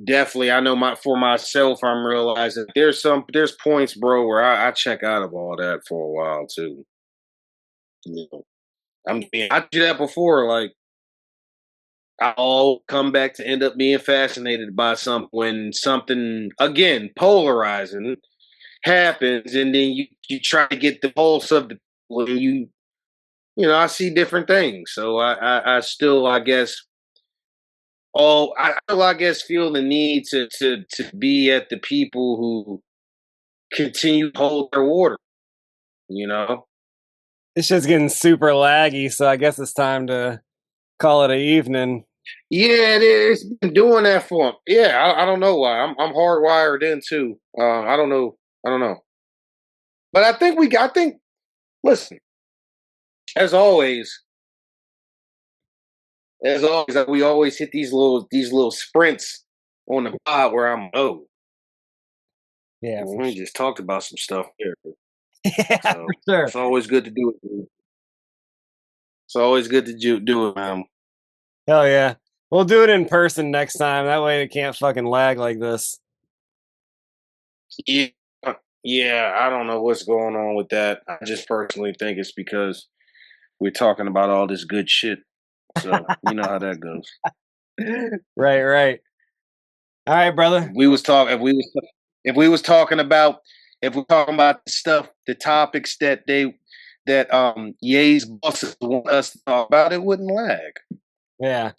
definitely, I know for myself, I'm realizing there's points, bro, where I check out of all that for a while too. You know, I do that before, like I'll come back to end up being fascinated by when something again polarizing happens, and then you try to get the pulse of the when you know, I see different things. So I still, I guess, feel the need to be at the people who continue to hold their water, you know? It's just getting super laggy, so I guess it's time to call it an evening. Yeah, it is. It's been doing that for him. Yeah, I don't know why. I'm hardwired in too. I don't know. But I think listen, as always, we always hit these little sprints on the pod where I'm yeah, we just talked about some stuff here. Yeah, so for sure. It's always good to do it, dude. It's always good to do it, man. Hell yeah. We'll do it in person next time. That way it can't fucking lag like this. Yeah, I don't know what's going on with that. I just personally think it's because we're talking about all this good shit. So you know how that goes. Right. All right, brother. If we was talking about the stuff, the topics that Ye's bosses want us to talk about, it wouldn't lag. Yeah.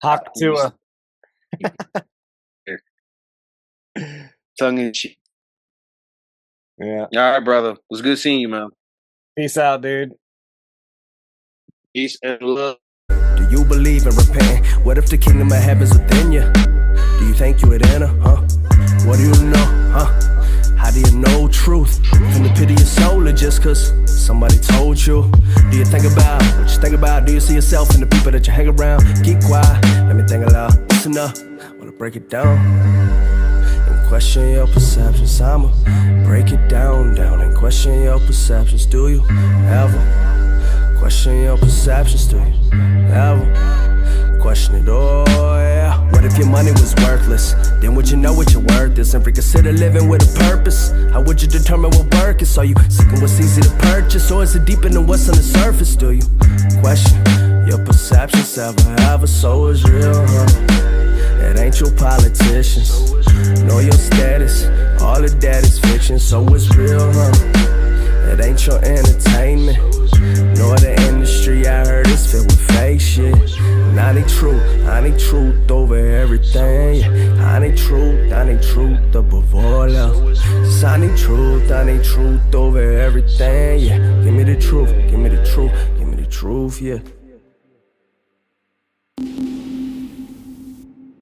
Hawk to tongue in cheek. Yeah. All right, brother. It was good seeing you, man. Peace out, dude. Peace and love. Do you believe in repenting? What if the kingdom of heaven's within you? Do you think you would enter, huh? What do you know, huh? How do you know truth? From the pit of your soul or just cause somebody told you? Do you think about what you think about? Do you see yourself in the people that you hang around? Keep quiet, let me think aloud. Listen up, wanna break it down and question your perceptions. I'ma break it down and question your perceptions. Do you ever question your perceptions? Do you ever question it? Oh yeah. What if your money was worthless? Then would you know what your worth is and reconsider living with a purpose? How would you determine what work is? Are you seeking what's easy to purchase, or is it deeper than what's on the surface? Do you question your perceptions ever so is real, huh? It ain't your politicians, nor your status. All of that is fiction, so it's real, huh? It ain't your entertainment, nor the industry. I heard it's filled with fake shit. And I need truth over everything. Yeah. I need truth above all else. Just I need truth over everything. Yeah, give me the truth, yeah.